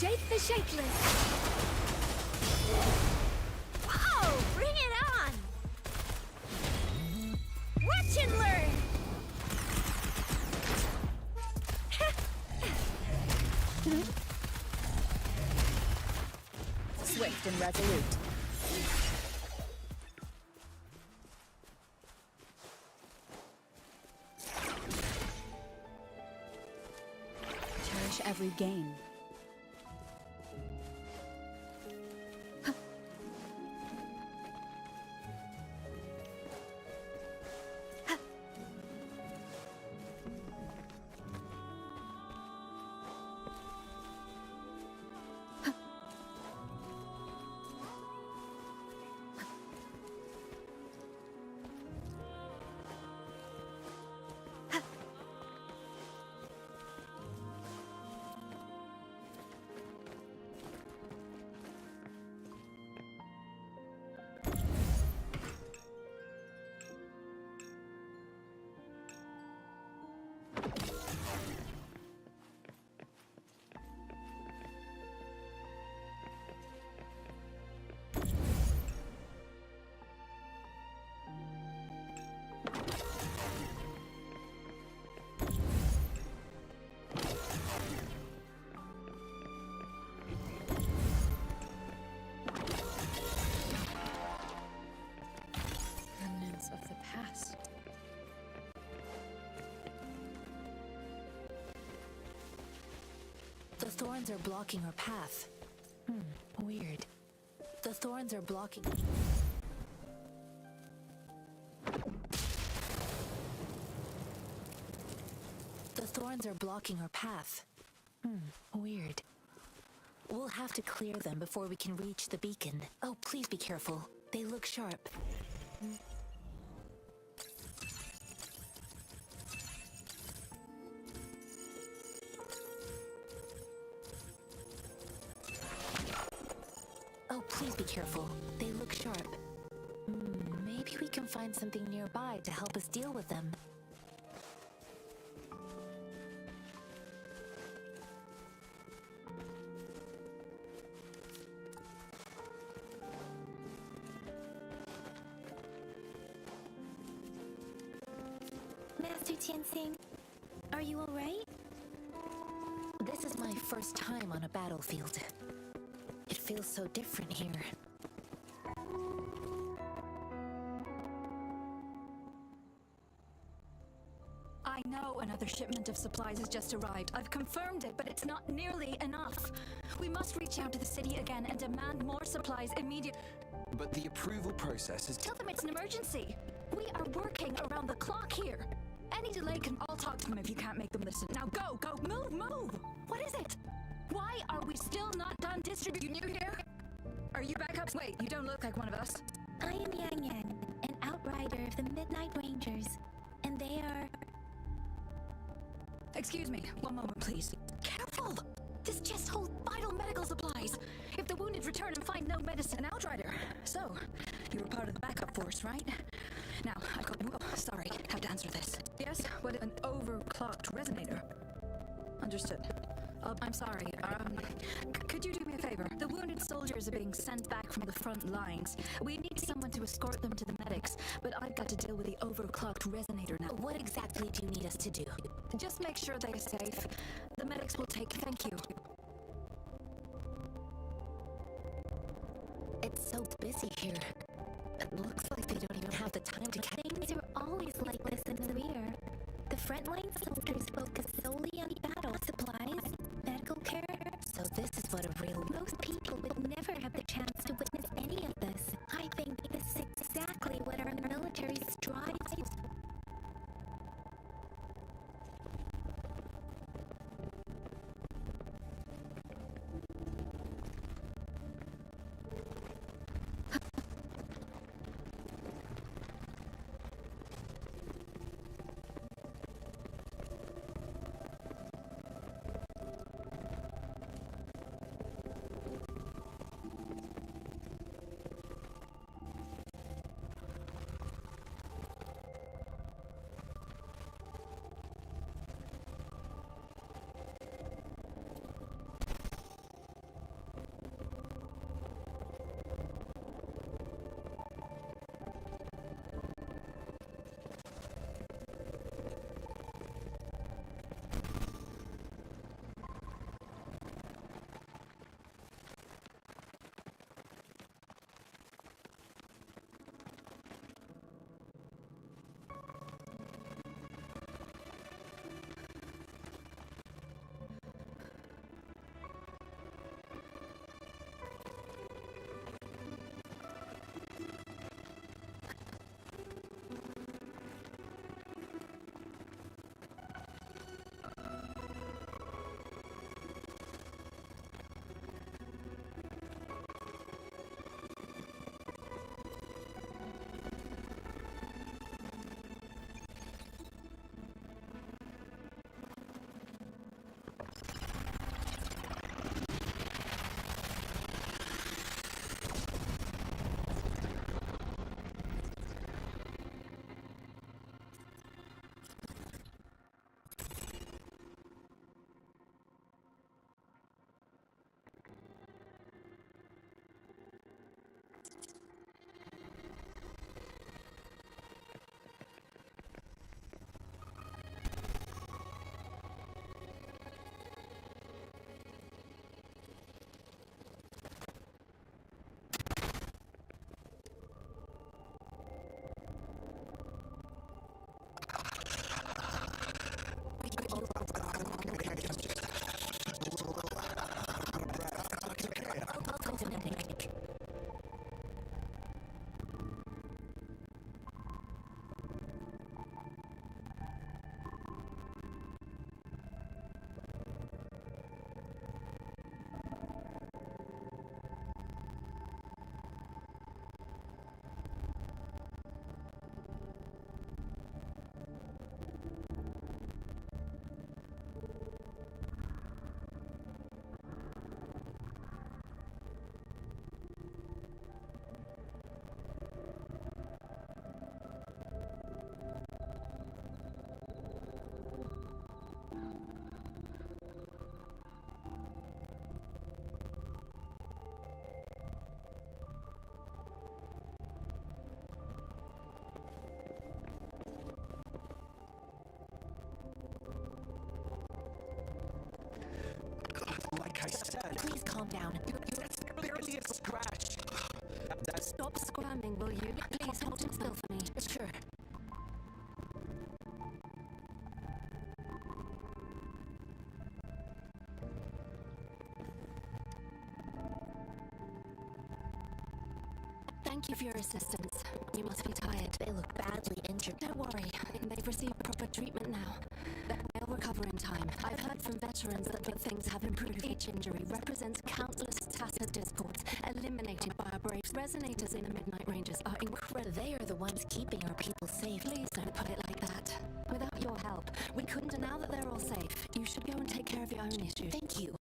Shake the shakeless. Whoa! Bring it on! Watch and learn! Swift and resolute. Cherish every gain. Remnants of the past. The thorns are blocking our path. Weird. The thorns are blocking. The thorns are blocking our path. Weird. We'll have to clear them before we can reach the beacon. Oh, please be careful. They look sharp. Oh, please be careful. They look sharp. Maybe we can find something nearby to help us deal with them. Master Tianxing, are you alright? This is my first time on a battlefield. It feels so different here. I know another shipment of supplies has just arrived. I've confirmed it, but it's not nearly enough. We must reach out to the city again and demand more supplies immediately. But the approval process is... Tell them it's an emergency. We are working around the clock here. Any delay can... I'll talk to them if you can't make them listen. Now go, go, move! What is it? Why are we still not done distributing? You new here? Are you back up? Wait, you don't look like one of us. I am Yang Yang, an outrider of the Midnight Rangers, and they are... Excuse me, one moment please. Careful! This chest holds vital medical supplies. If the wounded return and find no medicine, an outrider. So, you were part of the backup force, right? Now, sorry, have to answer this. Yes, what an overclocked resonator. Understood. I'm sorry, could you do me a favor? The wounded soldiers are being sent back from the front lines. We need someone to escort them to the medics, but I've got to deal with the overclocked resonator now. What exactly do you need us to do? Just make sure they're safe. The medics will take... Thank you. It's so busy here. It looks like they don't even have the time to... Things are always like this in the rear. The frontline soldiers focus solely on battle supplies, medical care. So this is what a real... Most people would never have the chance to witness any of this. I think this is exactly what our military strives. coming, will you? Please hold him still for me. Sure. Thank you for your assistance. You must be tired. They look badly injured. Don't worry. They've received proper treatment now. They'll recover in time. I've heard from veterans that things have improved. Each injury represents countless tacit discords eliminated by our brave resonators in the Midnight Rangers are incredible. They are the ones keeping our people safe. Please don't put it like that. Without your help, we couldn't. And now that they're all safe, you should go and take care of your own issues. Thank you.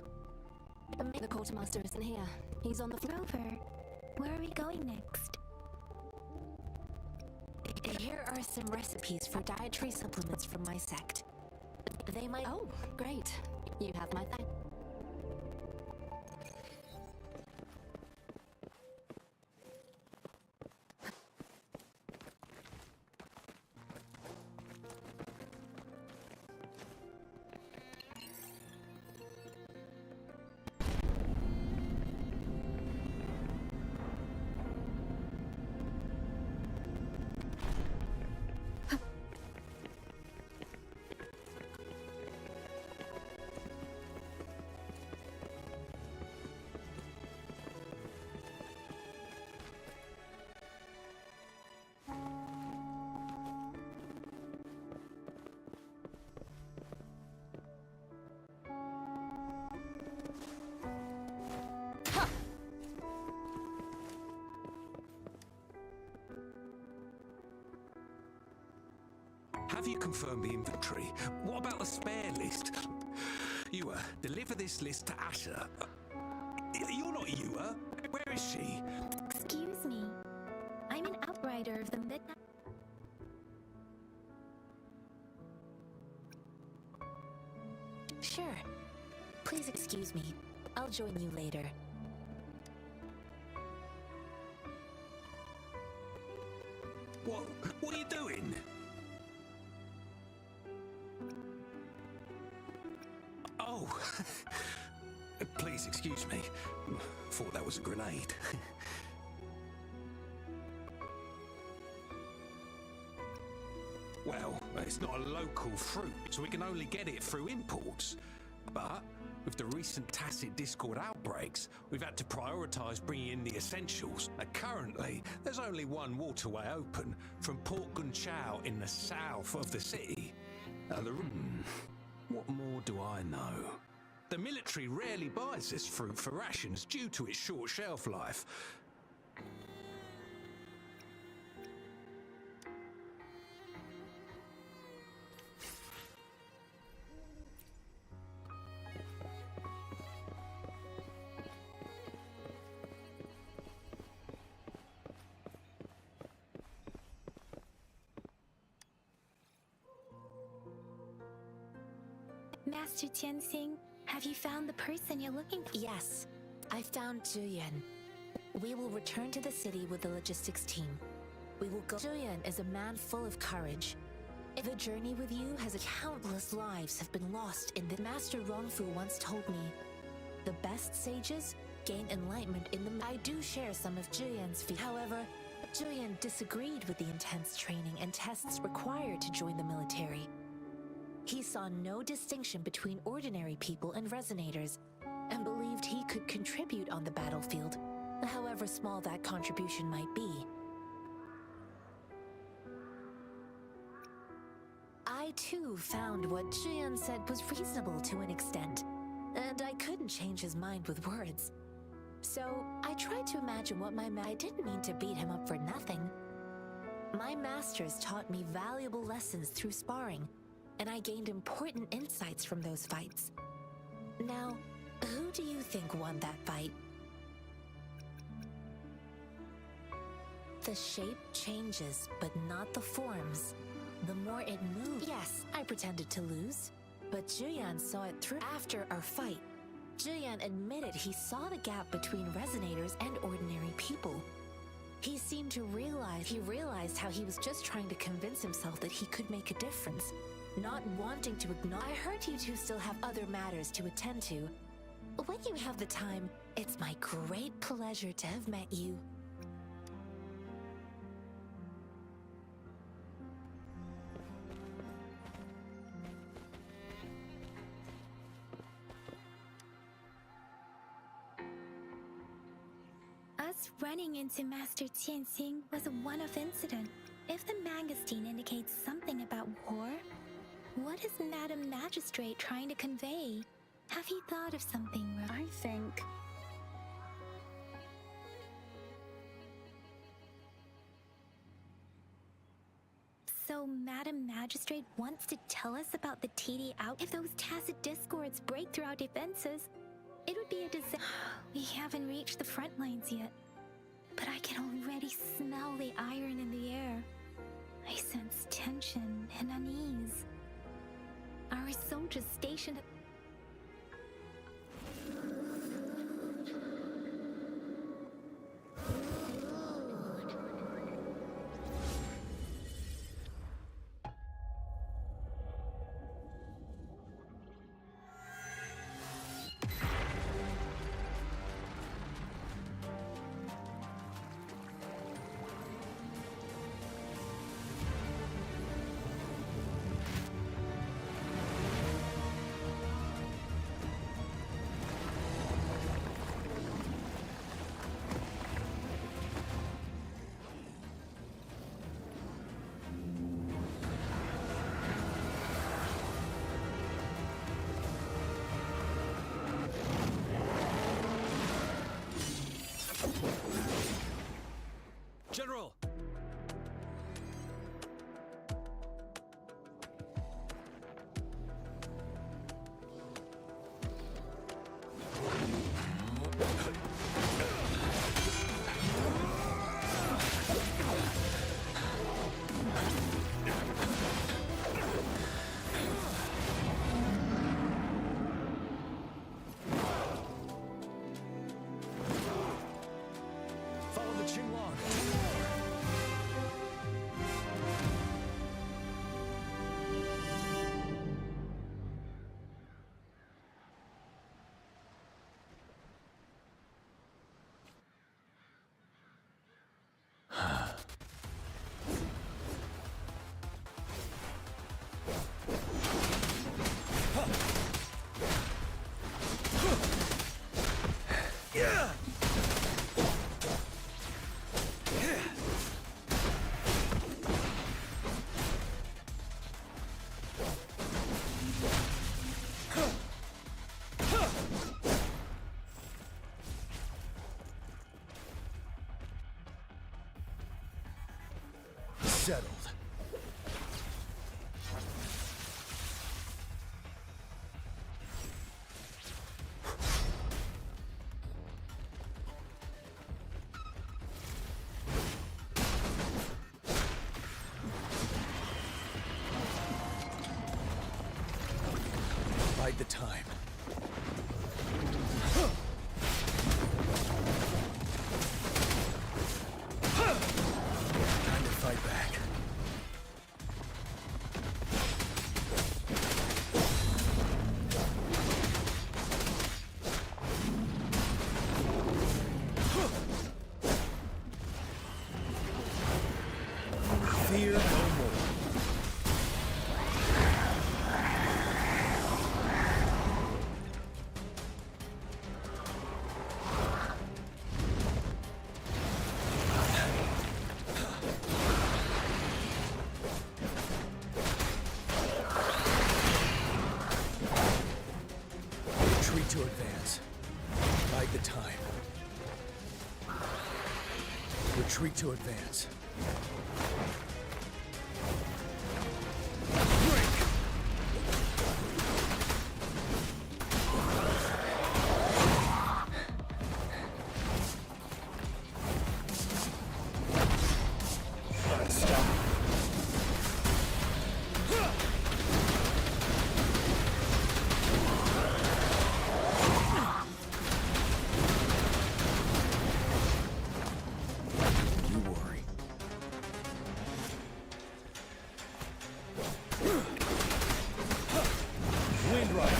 The quartermaster isn't here. He's on the Rover, where are we going next? Here are some recipes for dietary supplements from my sect. They might... Oh, great. You have my thanks. Have you confirmed the inventory? What about the spare list? Ewa, deliver this list to Asher. You're not Ewa. Where is she? Excuse me. I'm an outrider of the Midnight... Sure. Please excuse me. I'll join you later. What are you doing? Oh, please excuse me. Thought that was a grenade. Well, it's not a local fruit, so we can only get it through imports. But with the recent tacit discord outbreaks, we've had to prioritise bringing in the essentials. And currently, there's only one waterway open from Port Gunchao in the south of the city. What more do I know? The military rarely buys this fruit for rations due to its short shelf life. Master Tianxing, have you found the person you're looking for? Yes, I found Zhuyan. We will return to the city with the logistics team. We will go. Zhuyan is a man full of courage. The journey with you has countless lives have been lost in the Master Rongfu once told me. The best sages gain enlightenment in the... I do share some of Zhuyan's feelings. However, Zhuyan disagreed with the intense training and tests required to join the military. He saw no distinction between ordinary people and resonators, and believed he could contribute on the battlefield, however small that contribution might be. I too found what Zhuyan said was reasonable to an extent, and I couldn't change his mind with words. So I tried to imagine what I didn't mean to beat him up for nothing. My masters taught me valuable lessons through sparring, and I gained important insights from those fights. Now, who do you think won that fight? The shape changes, but not the forms. The more it moves... Yes, I pretended to lose, but Zhuyan saw it through. After our fight, Zhuyan admitted he saw the gap between resonators and ordinary people. He seemed to realized how he was just trying to convince himself that he could make a difference, not wanting to ignore. I heard you two still have other matters to attend to. When you have the time, it's my great pleasure to have met you. Perhaps running into Master Tianxing was a one-off incident. If the mangosteen indicates something about war, what is Madam Magistrate trying to convey? Have you thought of something, I think... So Madam Magistrate wants to tell us about the TD out. If those tacit discords break through our defenses, it would be a disaster. We haven't reached the front lines yet, but I can already smell the iron in the air. I sense tension and unease. Our soldiers stationed at General! Follow the Qinglong! Settled. Bide the time. Time to fight back. Fear no more. Retreat to advance. Bide the time. Retreat to advance. You worry. Wind Rider.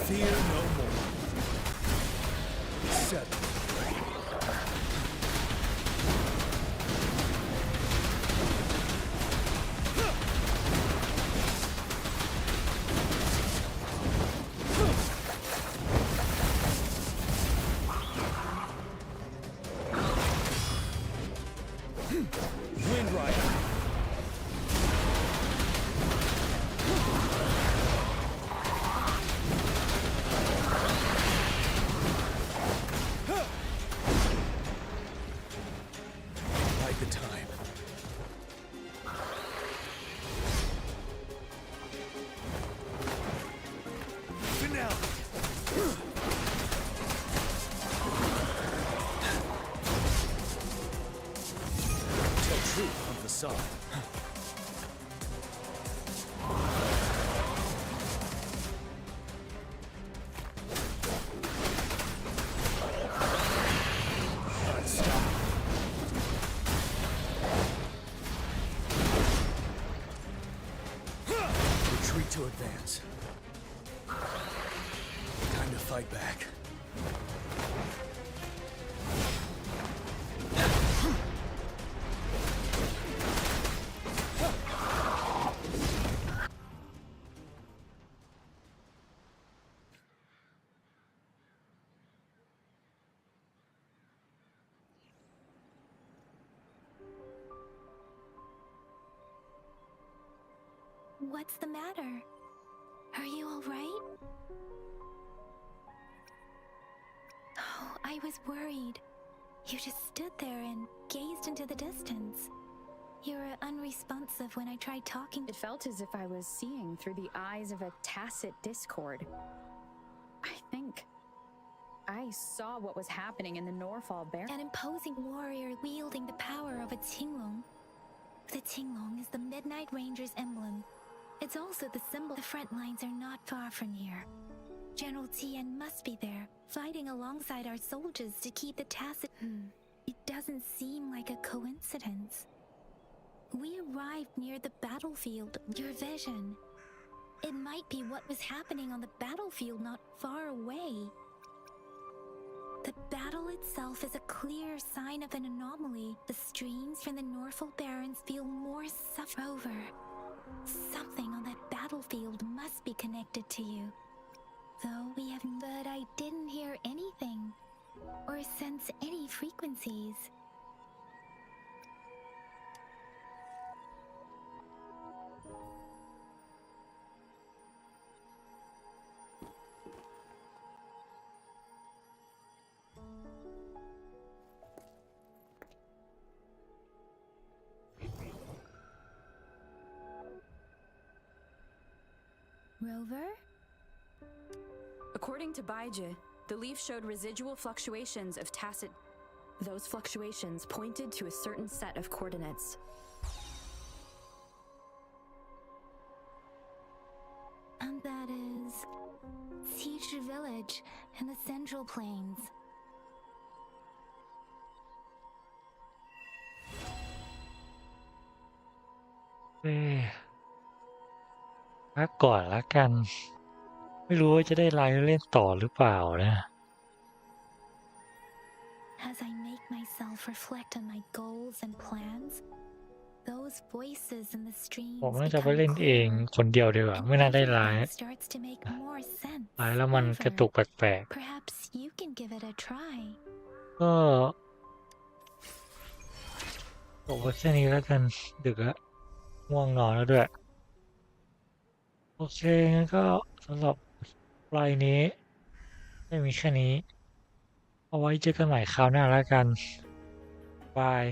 Fear no more. 7. Wind Rider. Like the time. Finale. Tell truth on facade. Retreat to advance. Time to fight back. What's the matter? Are you all right? Oh, I was worried. You just stood there and gazed into the distance. You were unresponsive when I tried talking. It felt as if I was seeing through the eyes of a tacit discord. I think I saw what was happening in the Norfall Bear. An imposing warrior wielding the power of a Tinglong. The Tinglong is the Midnight Ranger's emblem. It's also the symbol. The front lines are not far from here. General Tien must be there, fighting alongside our soldiers to keep the tacit. It doesn't seem like a coincidence. We arrived near the battlefield. Your vision. It might be what was happening on the battlefield not far away. The battle itself is a clear sign of an anomaly. The streams from the Norfall Barrens feel more over. Something on that battlefield must be connected to you. Though we have, but I didn't hear anything or sense any frequencies. Rover? According to Baiji, the leaf showed residual fluctuations of tacit. Those fluctuations pointed to a certain set of coordinates. And that is Siege Village in the Central Plains. Eh. พักก่อนละกัน ไม่รู้ว่าจะได้ไลฟ์เล่นต่อหรือเปล่านะ As I make myself reflect on my goals and plans, those voices in the streams ผมน่าจะไปเล่นเองคนเดียวดีกว่าไม่น่าได้ไลฟ์ starts to make more sense. ไลฟ์แล้วมันกระตุกแปลก Perhaps you can give it a try. ๆก็บอกว่าแค่นี้แล้วกันดึกแล้วง่วงนอนแล้วด้วยโอเคงั้นก็สำหรับไลฟ์นี้ไม่มีแค่นี้เอาไว้เจอกันใหม่คราวหน้าแล้วกันบาย